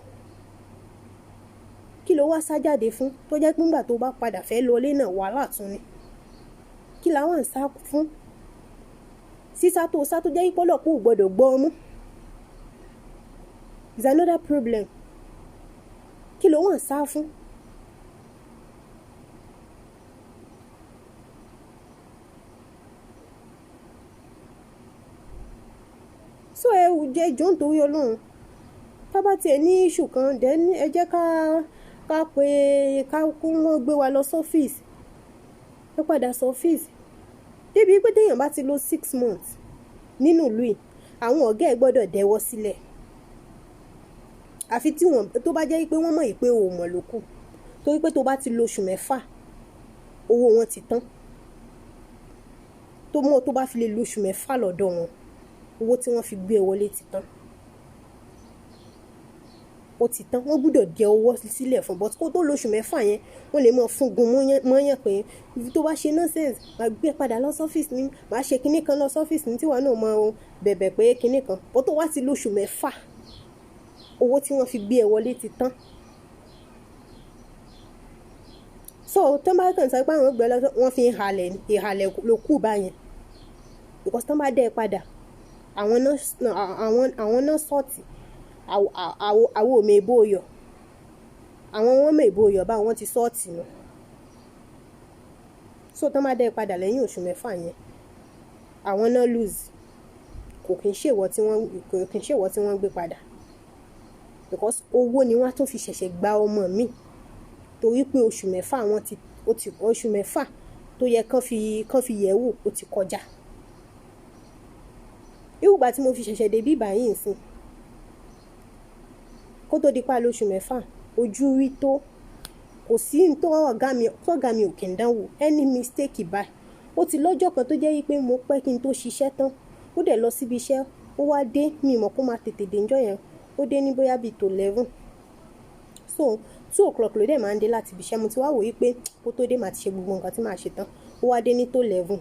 kí ló wá sájáde fún tó jẹ́ pé ńgbà tó bá padà fẹ́ lọlé náà wàhálà tún ni kí làwọn ń sá fún sísá tó sá tó jẹ́ ìpọ́lọ̀pọ̀ ò gbọ́dọ̀ gbọ́ ọmú is another problem kí ló wọ́n ń sá fún. so ẹ jẹ́ ìjọ nítorí Ọlọ́run tá bá tiẹ̀ ní iṣu kan dẹ̀ ẹ jẹ́ ká pé ká kó wọ́n gbé wa lọ sọ́fíìsì ẹ padà sọ́fíìsì débi pé téèyàn bá ti lò 6 months nínú ìlú yìí àwọn ọ̀gá ẹ̀ gbọ́dọ̀ dẹwọ́ sílẹ̀ àfi tí wọ́n tó bá jẹ́ pé wọ́n mọ̀ yìí pé o mọ̀ ló kù torí pé tó bá ti lò oṣù 4 owó wọn ti tán tó bá fi lè lò oṣù 4 lọ́dọ̀ wọn owó tí wọ́n fi gbé ẹ wọlé ti tán ó ti tán wọ́n gbọ́dọ̀ dẹ owó sílẹ̀ fún but kó tó lóṣù 4 yẹn wọ́n lè mọ̀ fún gun mọ́yàn pé tó bá ṣe nonsense máa gbé padà lọ sọ́fíìsì ní máa ṣe kinní kan lọ sọ́fíìsì ní tíwọ́n náà máa bẹ̀bẹ̀ pé kinní kan bó tó wá ti lóṣù 4 owó tí wọ́n fi gbé ẹ wọlé ti tán. so tó bá kàn sọ pé àwọn gbẹ lọ wọ́n fi ìhàlẹ̀ ló kù báyẹn because tó bá dẹ́ padà àwọn náà sọ́ọ̀tì àwọn òmè ìbò oyọ̀ àwọn wọn mè ìbò oyọ̀ bá wọn ti sọ́ọ̀tì nù so tán máa dẹ́ padà lẹ́yìn oṣù 4 yẹn àwọn náà lose kò kí ń ṣèwọ́ tí wọ́n gbé padà because owó ni wọ́n á tún fi ṣẹ̀ṣẹ̀ gba ọmọ mi torí pé oṣù 4 wọn ti oṣù 4 tó yẹ kán fi yẹ̀ wò ó ti kọjá ìwùgbà tí mo fi ṣẹ̀ṣẹ̀ dé bí báyìí nsìn kó tó di pa lóṣù 4 ojú rí tó kò sí tó ọ̀gá mi ò kì í dánwò any mistake báyìí ó ti lọ́jọ́ kan tó jẹ́ wípé mo pẹ́ kí n tó ṣiṣẹ́ tán ó dẹ̀ lọ síbi iṣẹ́ ó wá dé mi mọ̀ kó máa tètè dé ńjọ́ yẹn ó dé ní bóyá bíi tó 11 so 2 o'clock ló dẹ̀ máa ń dé láti ibi iṣẹ́ mo ti wá wò wípé kó tó dé màá ti ṣe gbogbo nǹkan tí màá ṣe tán ó wá dé ní tó 11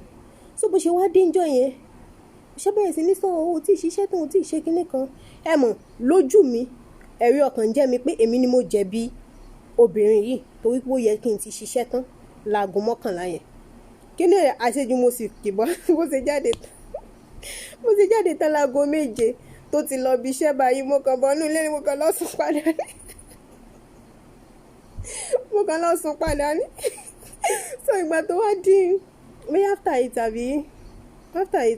so bó ṣe wá dé ńjọ́ yẹn ṣé bẹ́ẹ̀ sí ní sọ owó tí ìṣiṣẹ́ tó ń tí ìṣe kinní kan ẹ mọ̀ lójú mi ẹ̀rí ọkàn jẹ́ mi pé èmi ni mo jẹ̀bi obìnrin yìí torí pé ó yẹ kí n ti ṣiṣẹ́ tán láago 11 yẹn kí ni àṣejù mo sì kìbọn bó ṣe jáde tán láago 7 tó ti lọ bí iṣẹ́ báyìí mo kàn bọ́nú ilé ni mo kàn lọ sùn padà ní so ìgbà tó wá dín mi after it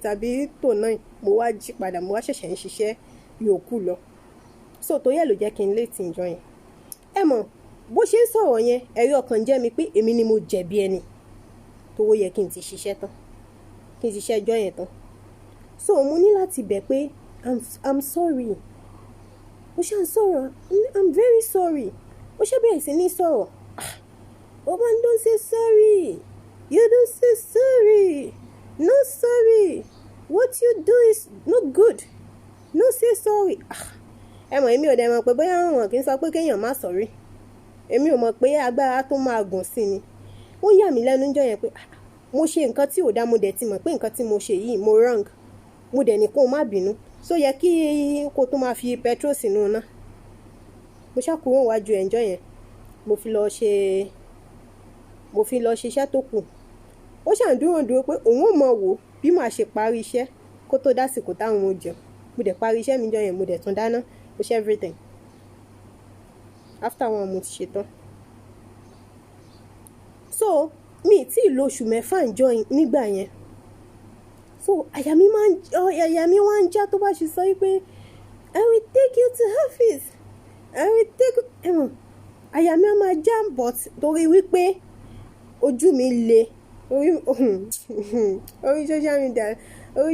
tàbí tó 9 mo wá jí padà mo wá ṣẹ̀ṣẹ̀ ń ṣiṣẹ́ yòókù lọ so tó yẹ ló jẹ́ kí n late ìjọ yẹn ẹ mọ̀ bó ṣe ń sọ̀rọ̀ yẹn ẹ̀rí ọkàn jẹ́ mi pé èmi ni mo jẹ̀bi ẹni tó yẹ kí n ti ṣiṣẹ́ tán kí n ti ṣiṣẹ́ ìjọ yẹn tán so mo ní láti bẹ̀ pé I'm sorry ó ṣe ń sọ̀rọ̀ I'm very sorry ó ṣe bẹ̀rẹ̀ sí ní sọ̀rọ̀ oh man don't say sorry you don't say sorry no sorry what you do is not good no say sorry ẹ mọ̀ èmi ò dẹ̀ mọ̀ pé bóyá wọn kì í sọ pé kéèyàn má sorry èmi ò mọ̀ pé agbára tó máa gùn sí ni ó yà mí lẹ́nu jọ yẹn pé mo ṣe nǹkan tí ò dá mo dẹ̀ ti mọ̀ pé nǹkan tí mo ṣe yìí mo wrong mo dẹ̀ ní kó má bínú so yẹ kí kó tó máa fi petrol sínú náà mo ṣàkúrò wájú ẹ̀ńjọ́ yẹn mo fi lọ ṣiṣẹ́ tó kù ó ṣàǹdúró pé òun ò mọ̀ wò bí màá ṣe parí iṣẹ́ kó tó dásìkò táwọn ò jẹun mo dẹ̀ parí iṣẹ́ mi jọ yẹn mo dẹ̀ tún dáná mo ṣe everything after wọn mo ti ṣe tán so mi tí ì lo oṣù 4 ǹjọ́ nígbà yẹn so àyà mi wá ń já tó bá ṣe sọ wípé I will take you to office I will take àyà mi á máa já but torí wípé ojú mi le orí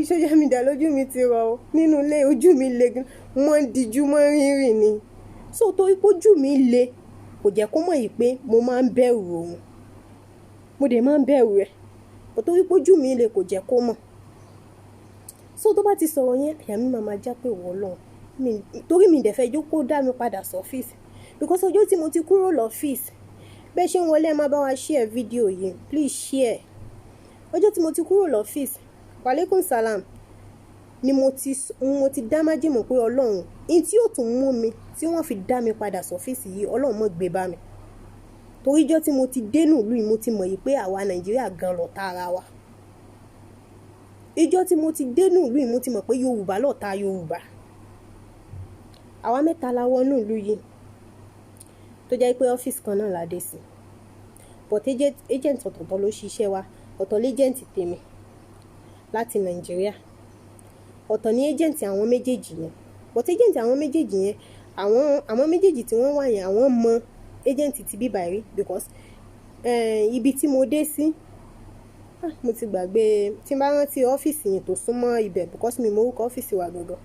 social media lójú mi ti rọ nínú ilé ojú mi le wọ́n ń dijú mọ́ rírìn ni so torí pé ojú mi le kò jẹ́ kó mọ̀ yìí pé mo máa ń bẹ̀rù òun mo dẹ̀ máa ń bẹ̀rù ẹ̀ kò torí pé ojú mi le kò jẹ́ kó mọ̀ so tó bá ti sọ̀rọ̀ yẹn àyà mi máa já pé wọ́n lọ torí mi dẹ̀ fẹ́ jókòó dá mi padà sọ́fíìsì because ọjọ́ tí mo ti kúrò lọ́fíìsì bẹ́ẹ̀ ṣe ń wọlé ẹ máa bá wa share fídíò yìí please share ọjọ́ tí mo ti kúrò lọ́fíìsì wàlékún salam ni mo ti dá májèmọ̀ pé ọlọ́run in tí yóò tún mú mi tí wọ́n fi dá mi padà sọ́fíìsì yìí ọlọ́run mọ̀ gbé bá mi torí ọjọ́ tí mo ti dénú ìlú yìí mo ti mọ̀ yìí pé àwa nàìjíríà gan lọ̀tá ara wa ìjọ́ tí mo ti dénú ìlú yìí mo ti mọ̀ pé Yorùbá lọ̀tá Yorùbá. Àwa mẹ́ta la wọnú ìlú yìí tó jẹ́ pé ọ́fíìsì kan náà la dé sí, but agent ọ̀tọ̀ọ̀tọ̀ ló ṣiṣẹ́ wa. Ọ̀tọ̀ l'agent tèmi láti Nàìjíríà, ọ̀tọ̀ ní agent àwọn méjèèjì yẹn, but agent àwọn méjèèjì yẹn àwọn méjèèjì tí wọ́n wà yẹn àwọn mọ agent ti bíbá rí because ibi tí mo dé sí mo ti gbàgbé, tí n bá rántí ọ́fíìsì yẹn tó súnmọ́ ibẹ̀ because mi mọ orúkọ ọ́fíìsì wa gangan.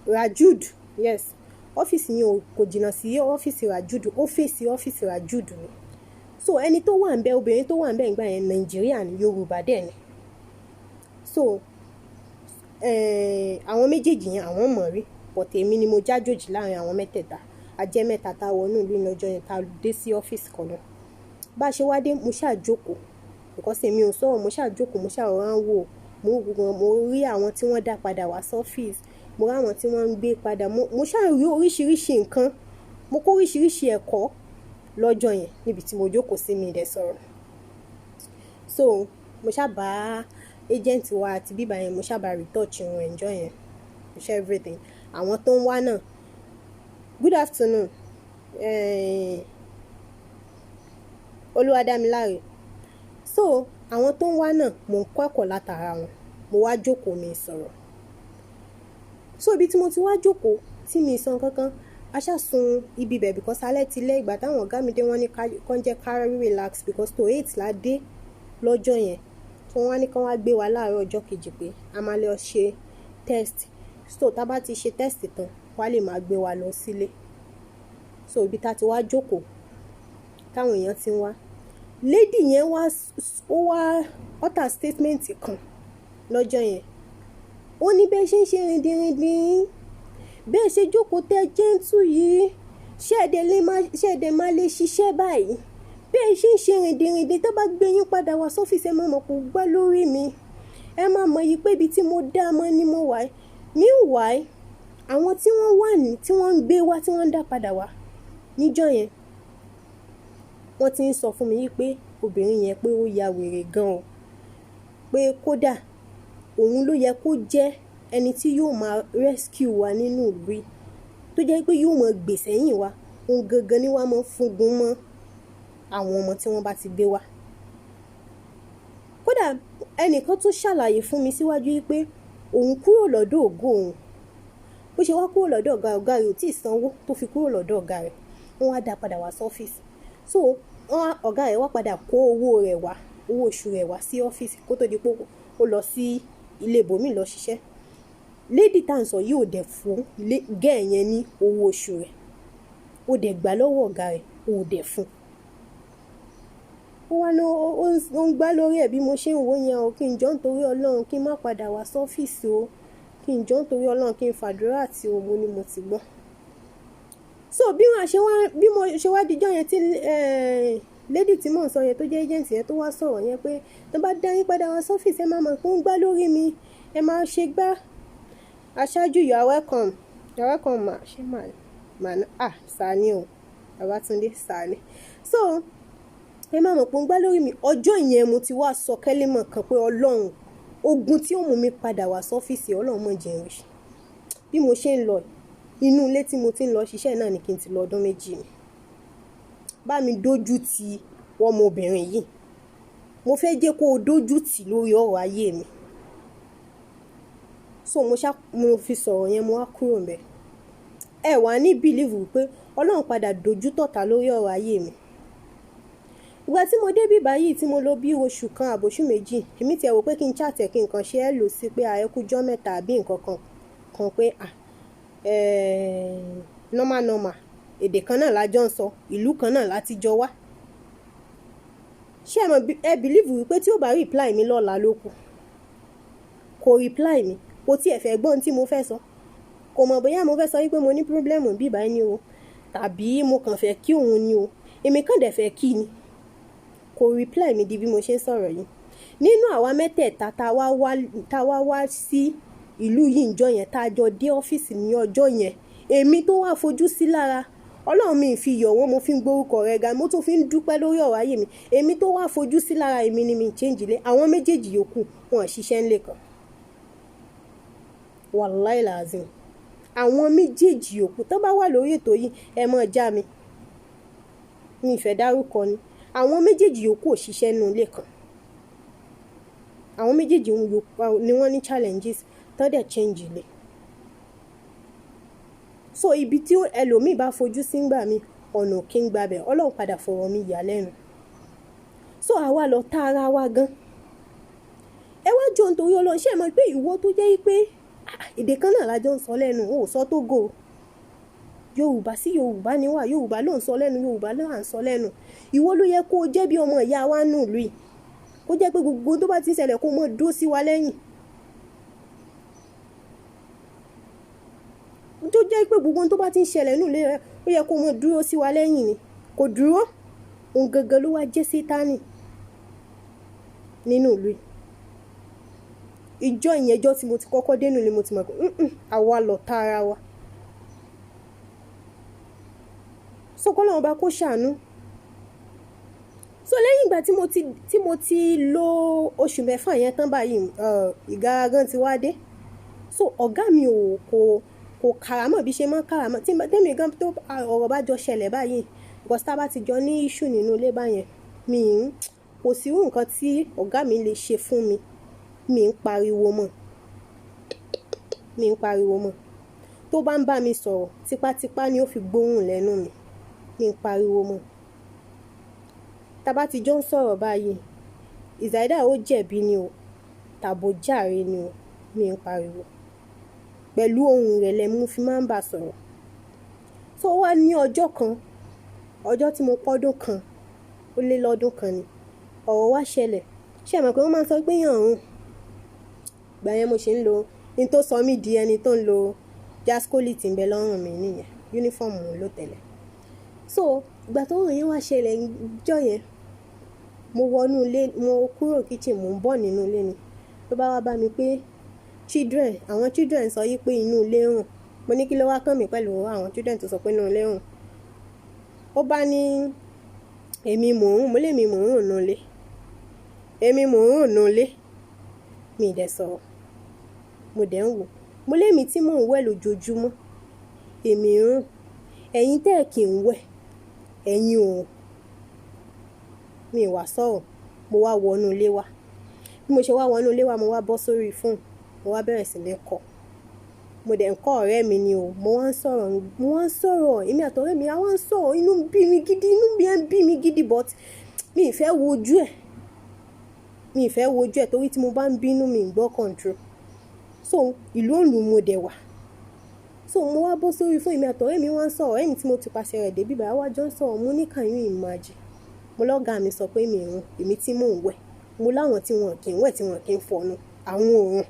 Rajud, yes, ọ́fíìsì yẹn kò jìnnà sí ọ́fíìsì Rajud, ó fèsì ọ́fíìsì Rajud ni. So ẹni tó wà ń bẹ, obìnrin tó wà ń bẹ ìgbà yẹn Nàìjíríà ni, Yorùbá dẹ̀ ni. So àwọn méjèèjì yẹn àwọn mọ̀ rí, but èmi ni mo jájòjì láàrin àwọn mẹ́tẹ̀ẹ̀ta. A jẹ́ mẹ́ta tá wọnú ìlú lọ́jọ́ yẹn tá dé sí ọ́fíìsì kan náà. Bá a ṣe wá dé mo ṣáà jókòó because èmi ò sọ̀rọ̀, mo ṣáà jókòó, mo ṣáà rọra ń wò, mo rí àwọn tí wọ́n dá padà wá sọ́fíìsì, mo rí àwọn tí wọ́n ń gbé padà, mo ṣáà rí oríṣiríṣi nǹkan, mo kó oríṣiríṣi ẹ̀kọ́ lọ́jọ́ yẹn níbi tí mo jókòó sí mi dẹ̀ sọ̀rọ̀. So mo ṣáà bá agent wa àti bíbá yẹn mo ṣáà bá retouch wọn enjoy yẹn, mo ṣe everything. Àwọn tó ń wá náà, good afternoon, Olúwadámiláre. So àwọn tó ń wá náà mo ń kọ́ ẹ̀kọ́ látara wọn, mo wá jókòó mi sọ̀rọ̀. So ibi tí mo ti wá jókòó tí mi sọ kankan, a ṣáà sun ibi bẹ̀ because alẹ́ ti lẹ́. Ìgbà táwọn ọ̀gá mi dé wọ́n ní kán jẹ́ ká relax because to 8 la dé lọ́jọ́ yẹn, so wọ́n á ní kán wá gbé wa láàárọ̀ ọjọ́ kejì pé a máa lọ ṣe test. So tá bá ti ṣe test tán wá lè máa gbé wa lọ sílé. So ibi tá ti wá jókòó táwọn èèyàn ti ń wá, lady yẹn wá utter statement kan lọ́jọ́ yẹn. Ó ní bẹ́ẹ̀ ṣe ń ṣe rìndìnrìndìn, bẹ́ẹ̀ ṣe jókòó tẹ́ gentle yìí, ṣé ẹ̀dẹ̀ máa lè ṣiṣẹ́ báyìí, bẹ́ẹ̀ ṣe ń ṣe rìndìnrìndìn tó bá gbé yín padà wá sọ́fíìsì ẹ máa mọ̀ kó gbá lórí mi, ẹ máa mọ̀ yìí pé ibi tí mo dá mọ́ ni mo wà. Meanwhile àwọn tí wọ́n wà ní tí wọ́n ń gbé wá tí wọ́n ń dá padà wá níjọ́ yẹn, wọ́n ti ń sọ fún mi yìí pé obìnrin yẹn pé ó ya wèrè gan-an, pé kódà òun ló yẹ kó jẹ́ ẹni tí yóò máa rescue wa nínú ìlú yìí, tó jẹ́ pé yóò máa gbèsè yìn wa, òun gangan ni wàá máa fúngun mọ́ àwọn ọmọ tí wọ́n bá ti gbé wá. Kódà ẹnìkan tún ṣàlàyé fún mi síwájú yìí pé òun kúrò lọ́dọ̀ ògo òun, bó ṣe wá kúrò lọ́dọ̀ ọ̀gá rẹ̀ ò tí ì sanwó tó fi kúrò lọ́dọ̀ ọ̀gá rẹ̀, wọ́n wá dá padà wá sọ́fíìsì. So ọ̀gá rẹ̀ wá padà kó owó oṣù rẹ̀ wá sí ọ́fíìsì kó tó di pé ó lọ sí ilé ibòmíì lọ ṣiṣẹ́. Lady tá à ń sọ yìí ò dẹ̀ fún gẹ́ẹ̀ yẹn ní owó oṣù rẹ̀, ó dẹ̀ gbà lọ́wọ́ ọ̀gá rẹ̀, ó dẹ̀ fún. Ó wá ó ń gbá lórí ẹ̀ bí mo ṣe ń wò yẹn o, kí n jọ́ nítorí Ọlọ́run kí n má padà wá sọ́fíìsì o, kí n jọ́ nítorí Ọlọ́run kí n fàdúrà àti òmu ni mo ti gbọ́. So bí mo ṣe wá dijọ́ yẹn tí lady tí mò ń sọ yẹn tó jẹ́ agent yẹn tó wá sọ̀rọ̀ yẹn pé tó bá dá yín padà wá sọ́fíìsì ẹ máa mọ̀ pé ó ń gbá lórí mi, ẹ máa ṣe gbá. Aṣáájú you are welcome, you are welcome ma, ṣé ma Sani o, Babátúndé Sani. So ẹ máa mọ̀ pé ó ń gbá lórí mi. Ọjọ́ yẹn mo ti wá sọ kẹ́límọ̀ kan pé Ọlọ́run, ogun tí ó mú mi padà wá sọ́fíìsì Ọlọ́run mọ̀ jẹ́ rí. Bí mo ṣe ń lọ inú ilé tí mo ti ń lọ ṣiṣẹ́ náà ni kí n ti lọ ọdún 2 ni. Bá mi dójú ti ọmọbìnrin yìí, mo fẹ́ jẹ́ kó o dójú tì lórí ọ̀rọ̀ ayé mi. So mo fi sọ̀rọ̀ yẹn mo wá kúrò ńbẹ̀. Ẹ wá ní believe pé Ọlọ́run padà dojú tọ̀tá lórí ọ̀rọ̀ ayé mi. Ìgbà tí mo dé bí báyìí tí mo lò bí oṣù kan àbòṣù 2, èmi ti ẹ̀ wò pé kí n chat ẹ̀ kí nǹkan ṣe ẹ́ lò sí pé àyẹ̀kújọ́ mẹ́ta àbí nǹkan kan pé normal èdè kan náà lájọ́ ń sọ, ìlú kan náà láti jọ wá. Ṣé ẹ believe wípé tí ó bá reply mi lọ́la ló kù, kò reply mi, kò tiẹ̀ fẹ́ gbọ́n tí mo fẹ́ sọ, kò mọ̀ bóyá mo fẹ́ sọ wípé mo ní problem bí báyìí ni o, tàbí mo kàn fẹ́ kí òun ni o, èmi kàn dẹ̀ fẹ́ kí ni. Kò reply mi di bí mo ṣe ń sọ̀rọ̀ yìí. Nínú àwa mẹ́tẹ̀ẹ̀ta tá wá wá sí ìlú yìí ńjọ́ yẹn, tá jọ dé ọ́fíìsì ní ọjọ́ yẹn, èmi tó wá fojú sí lára Ọlọ́run mi fi yọ̀ wọ́n, mo fi ń gbórúkọ rẹ̀ ga, mo tún fi ń dúpẹ́ lórí ọ̀rọ̀ ayé mi. Èmi tó wá fojú sí lára èmi ni mi change ilé. Àwọn méjèèjì yòókù wọn ṣiṣẹ́ ńlẹ̀ kan. Wàláì làzim. Àwọn méjèèjì yòókù tó bá wà lórí ètò yìí ẹ mọ̀ já mi. Mi ìfẹ́ dárúkọ ni. Àwọn méjèèjì yòókù ò ṣiṣẹ́ nínú ilé kan. Àwọn méjèèjì ni wọ́n ní challenges tó dẹ̀ change ilé. So ibi tí ẹlòmíì bá fojú sí ńgbà mi ọ̀nà kí ń gbabẹ̀, Ọlọ́run padà fọ̀rọ̀ mi yà lẹ́nu. So àwa lọ tá ara wa gan. Ẹ wá jọ nítorí Ọlọ́run ṣe mọ̀ pé ìwọ tó jẹ́ pé èdè kan náà lájọ ń sọ lẹ́nu, ò sọ Tógò. Yorùbá sí Yorùbá ni wà, Yorùbá ló ń sọ lẹ́nu, Yorùbá ló ń sọ lẹ́nu. Ìwọ ló yẹ kó jẹ́ bí ọmọ ìyá wa nù lùi. Kó jẹ́ pé gbogbo tó bá ti ṣẹlẹ̀ kó mọ́ dúró sí wa lẹ́yìn. Tó jẹ́ pé gbogbo tó bá ti ń ṣẹlẹ̀ nù lé rẹ̀ ó yẹ kó mọ́ dúró sí wa lẹ́yìn ni. Kò dúró. Òun gangan ló wá jẹ́ Sátánì nínú ìlú. Ìjọ ìyẹnjọ́ tí mo ti kọ́kọ́ dénú ni mo ti mọ̀ pé àwa lọ tá ara wa. So kọ́ lọ́wọ́ bá kó ṣàánú. So lẹ́yìn ìgbà tí mo ti lo oṣù mẹ́fà yẹn tán báyìí, ìgara gan ti wá dé. So ọ̀gá mi kò kàrámọ̀ bí ṣe máa ń kàrámọ̀. Tẹ́mi gan tó ọ̀rọ̀ bá jọ ṣẹlẹ̀ báyìí, because tá bá ti jọ ní issue nínú ilé báyẹn, kò sí irú nǹkan tí ọ̀gá mi lè ṣe fún mi. Mi ń pariwo mọ́. Tó bá ń bá mi sọ̀rọ̀, tipátipá ni ó fi gbóhùn lẹ́nu mi. Mi ń pariwo mọ́. Tá bá ti jọ ń sọ̀rọ̀ báyìí, ìzáídà ó jẹ̀bi ni o, tàbó jàre ni o, mi ń pariwo. Pẹ̀lú ohùn rẹ̀ lẹ́mu fi máa ń bá sọ̀rọ̀. So wá ní ọjọ́ tí mo pọ́dún kan, ó lé lọ́dún kan ni, ọ̀rọ̀ wá ṣẹlẹ̀. Ṣé ẹ mọ̀ pé wọ́n máa ń sọ pé yàn rùn? Ìgbà yẹn mo ṣe ń lo, ní tó sọ mí di ẹni tó ń lo jaskoli tí ń bẹ lọ́rùn mi nìyẹn, yúnífọ̀mù ló tẹ̀lẹ̀. So ìgbà tó rìn yẹn wá ṣẹlẹ̀ níjọ́ yẹn, mo wọnú ilé, mo kúrò kitchen, mo ń bọ̀ nínú ilé ni. Ló bá wá bá mi pé àwọn children sọ yí pé inú ilé rùn. Mo ní kí ló wá kàn mí pẹ̀lú àwọn children tó sọ pé inú ilé rùn. Ó bá ní èmi mò ń rùn, mo lè mi mò ń rùn nínú ilé. Èmi mò ń rùn nínú ilé. Mi dẹ̀ sọ̀rọ̀. Mo dẹ̀ ń wò. Mo lè mi tí mò ń wẹ̀ lójoojúmọ́. Èmi ń rùn. Ẹ̀yin tẹ́ kì ń wẹ̀. Ẹ̀yin ò. Mi wá sọ̀rọ̀. Mo wá wọnú ilé wa. Bí mo ṣe wá wọnú ilé wa, mo wá bọ́ sórí fóònù. Mo wá bẹ̀rẹ̀ sí ní kọ. Mo dẹ̀ ń kọ́ ọ̀rẹ́ mi ni o. Mo wá ń sọ̀rọ̀. Èmi àtọ̀rẹ́ mi, a wá ń sọ̀rọ̀. Inú ń bí mi gidi, but mi ì fẹ́ wojú ẹ̀ torí tí mo bá ń bínú mi ń gbọ́ control. So ìlú òǹlù mo dẹ̀ wà. So mo wá bọ́ sórí fún èmi àtọ̀rẹ́ mi wá ń sọ̀rọ̀. Ẹ̀mí tí mo ti pàṣẹ rẹ̀ débí báyìí wá jọ ń sọ̀rọ̀. Mo ní can you imagine? Mo lọ́gàá mi sọ pé mi rùn, èmi tí mò ń wẹ̀. Mo láwọn tí wọn kì í wẹ̀ tí wọn kì í fọnu, àwọn òrùn.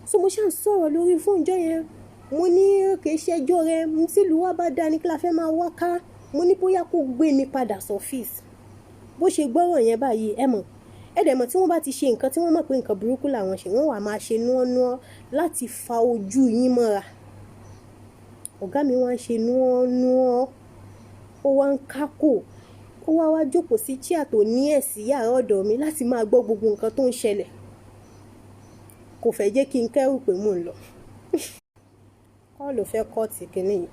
So mo ṣáà ń sọ̀rọ̀ lórí fóònù jọ yẹn. Mo ní kì í ṣẹjọ́ rẹ, mo tí ìlú wa bá dá ní kí la fẹ́ máa wá ká. Mo ní bóyá kó gbé mi padà sọ́fíìsì. Bó ṣe gbọ́rọ̀ yẹn báyìí, ẹ mọ̀. Ẹ̀dẹ̀mọ̀ tí wọ́n bá ti ṣe nǹkan tí wọ́n mọ̀ pé nǹkan burúkú làwọn ṣe, wọ́n wà máa ṣe núọ́núọ́ láti fa ojú yín mọ́ra. Ọ̀gá mi wá ń ṣe núọ́núọ́. Ó wá ń kákò. Ó wá jókòó sí chair tó ní ẹ̀sì yàrá ọ̀dọ̀ mi láti máa gbọ́ gbogbo nǹkan tó ń ṣẹlẹ̀. Kò fẹ́ jẹ́ kí n kẹ́rù pé mò ń lọ. Kọ́ ló fẹ́ kọ́ọ̀tì kìíní yìí.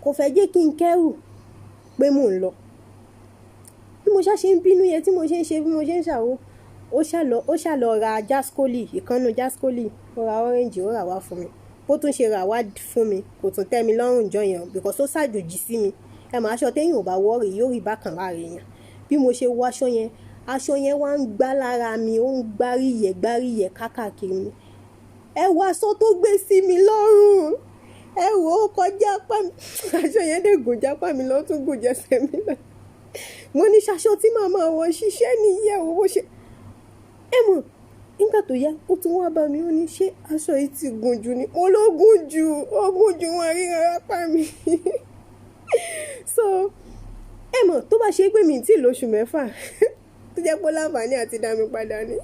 Kò fẹ́ jẹ́ kí n kẹ́rù pé mò ń lọ. Bí mo ṣe ń bínú yẹn tí mo ṣe ń ṣe bí mo ṣe ń ṣàwó, ó ṣà lọ ra jaskoli, ìkànnù jaskoli. Ó ra orange, ó rà wá fún mi. Bó tún ṣe rà wá fún mi, kò tún tẹ́ mi lọ́rùn jọ yẹn because ó ṣàjòjì sí mi. Ẹ mọ̀ aṣọ téèyàn ò bá wọ̀ rí yóò rí bákan lára èèyàn. Bí mo ṣe wọ aṣọ yẹn wá ń gbá lára mi, ó ń gbáríyẹ̀ káàkiri mi. Ẹ wo aṣọ tó gbé sí mi lọ́rùn. Ẹ wò ó kọjá apá mi. Aṣọ yẹn dẹ̀ gùn jápá mi lọ, tún gùn jẹsẹ̀ mi lọ. Mo ní ṣaṣọ tí màmá wọn ṣiṣẹ́ nìyẹn o. Bó ṣe ẹ mọ̀ nígbà tó yá ó tún wá bá mi, ó ní ṣé aṣọ yìí ti gùn jù ni. Mo ló gùn jù wọn ríran apá mi. So ẹ mọ̀ tó bá ṣe pé mi tí lóṣù mẹ́fà tó jẹ́ pé láǹfààní àti dá mi padà ní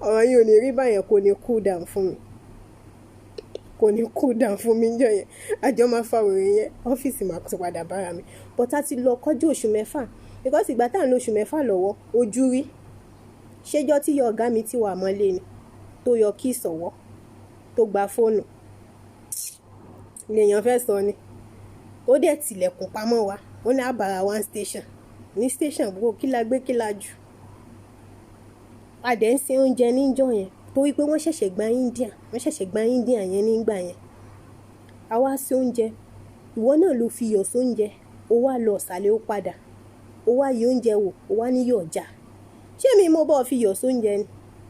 ọ̀rọ̀ yìí ò ní rí báyẹn, kò ní cool down fún mi. kò ní cool down fún mi jọ yẹn àjọ máa fa wèrè yẹn ọ́fíìsì máa tún padà bára mi but a ti lọ kọjú oṣù mẹ́fà because ìgbà tá à ń lo oṣù mẹ́fà lọ́wọ́ ojú rí ṣéjọ́ tí yọ ọ̀gá mi ti wà mọ́lé ni tó yọ kí ìsọ̀wọ́ tó gba fóònù lèèyàn fẹ́ sọ ni ó dẹ̀ tilẹ̀kùn pamọ́ wa ó ní àbàrà one station ní station gbogbo kí la gbé kí la jù adẹ̀ ń ṣe oúnjẹ níjọ́ yẹn torí pé wọ́n ṣẹ̀ṣẹ̀ gba India yẹn nígbà yẹn a wá sí oúnjẹ ìwọ náà ló fi yọ̀ sóúnjẹ ó wá lọ ọ̀sàlẹ̀ ó padà ó wá yí oúnjẹ wò ó wá ní yọ̀ já ṣé mi mo bọ́ fi yọ̀ sóúnjẹ ni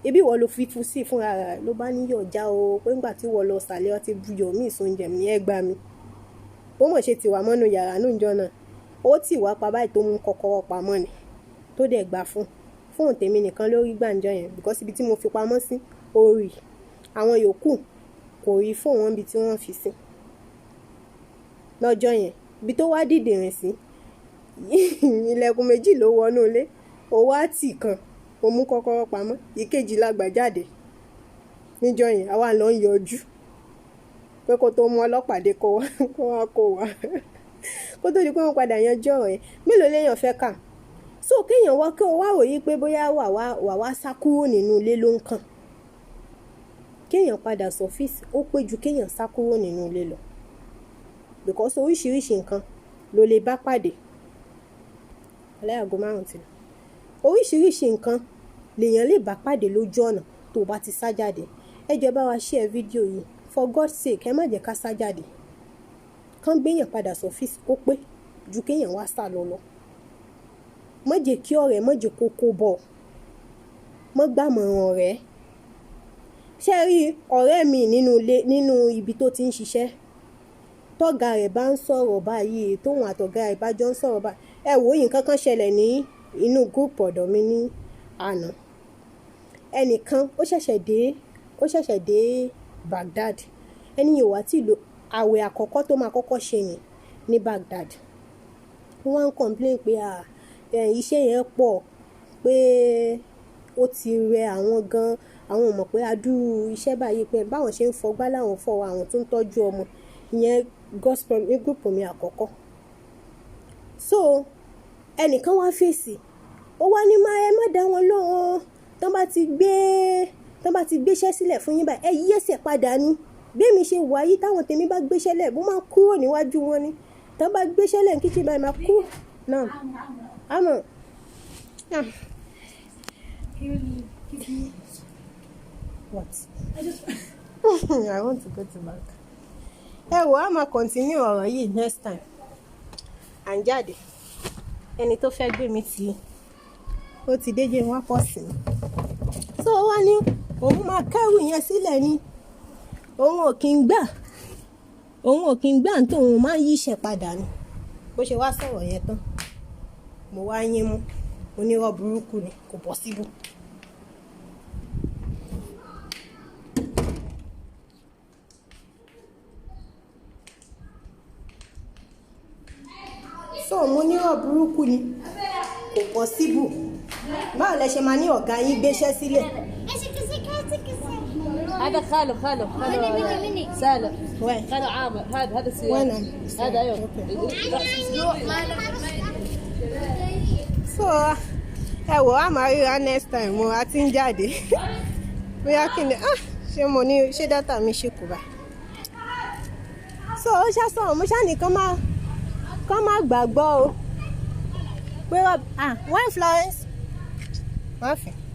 ebi ìwọ ló fi tú sí fúnra rẹ̀ ló bá ní yọ̀ já o pé ńgbà tí wọ́n lọ ọ̀sàlẹ̀ ọtí bu yọ̀ mí sóúnjẹ mi ẹ gbà mí bó mọ̀ ṣe ti wà mọ́nú yàrá náà jọ náà ó tì wá pa báyìí tó mú kọ́kọ́rọ́ pamọ́ ni tó dẹ̀ gbà fóònù tèmi nìkan lórí gbàǹjọ yẹn because ibi tí mo fi pamọ́ sí orí àwọn yòókù kò rí fóònù wọn ibi tí wọ́n fi sí lọ́jọ́ yẹn ibi tó wá dìde rìn sí ilẹ̀kùn méjì ló wọnú ilé ó wá tì kan ó mú kọ́kọ́rọ́ pamọ́ ìkejì la gbà jáde níjọ́ yẹn àwa lọ ń yọjú pé kó tó mú ọlọ́pàá dé kó wá kó tó di pé wọ́n padà yanjú ọ̀rọ̀ yẹn mélòó léèyàn fẹ́ kà so kéèyàn wá kí o wá ròyìn pé bóyá wà wá sá kúrò nínú ilé ló ń kàn kéèyàn padà sọ́fíìsì ó pé ju kéèyàn sá kúrò nínú ilé lọ because oríṣiríṣi nǹkan ló lè bá pàdé aláyàgò márùn ti oríṣiríṣi nǹkan lèèyàn lè bá pàdé lójú ọ̀nà tó bá ti sá jáde ẹ jọ̀ọ́ bá wa share fídíò yìí for God's sake ẹ má jẹ́ ká sá jáde kán gbéyàn padà sọ́fíìsì ó pé ju kéèyàn wá sá lọ má jẹ́ kí ọ̀rẹ́ má jẹ́ kókó bọ̀ má gbàmọ̀ràn ọ̀rẹ́ ṣé rí ọ̀rẹ́ mi nínú ibi tó ti ń ṣiṣẹ́ tọ́gà rẹ̀ bá ń sọ̀rọ̀ báyìí tóun àtọ̀gá rẹ̀ bá jọ ń sọ̀rọ̀ báyìí ẹ wò yìí nǹkan kan ṣẹlẹ̀ ní inú gúrùpù ọ̀dọ̀ mi ní àná ẹnìkan ó ṣẹ̀ṣẹ̀ dé Baghdad ẹni yóò wá tí àwẹ̀ àkọ́kọ́ tó máa kọ́kọ́ ṣe yẹn ní Baghdad wọ́n ń complain pé iṣẹ́ yẹn pọ̀ pé ó ti rẹ àwọn gan àwọn mọ̀ pé adúrú iṣẹ́ báyìí pé báwọn ṣe ń fọgbá láwọn fọwọ́ àwọn tó ń tọ́jú ọmọ ìyẹn gospel ní gúrùpù mi àkọ́kọ́ so ẹnìkan wá fèsì ó wá ní ẹ má dá wọn lóhùn tán bá ti gbéṣẹ́ sílẹ̀ fún yín báyìí ẹ yí ẹsẹ̀ padà ní bẹ́ẹ̀mi ṣe wà yí táwọn tèmi bá gbéṣẹ́ lẹ̀ bó máa kúrò níwájú wọn ni tán bá gbéṣẹ́ lẹ̀ kíkì báyìí máa kú náà àmọ́ what I want to go to bank ẹ wò á máa continue ọ̀rọ̀ yìí next time à ń jáde ẹni tó fẹ́ gbé mi ó ti déjé wá pọ̀ sí i so wá ní òun máa kẹ́rù yẹn sílẹ̀ ni òun ò kí ń gbà tó òun máa ń yíṣẹ́ padà ni bó ṣe wá sọ̀rọ̀ yẹn tán mo wá yín mú onírọ̀ burúkú ni kò possible. so mo nírọ̀ burúkú ni kò possible báwo lẹ ṣe máa ní ọ̀gá yín gbéṣẹ́ sílẹ̀. هذا خاله مني سالم وين خاله عامر هذا السيارة وين هذا ايوه so ẹ wò á máa ríra next time mo a ti ń jáde bóyá kí ni ṣé dátà mi ṣì kù bá so ó ṣàṣọ mo ṣáà ní kán má gbàgbọ́ o pé wọ́n Florence wọ́n fẹ́.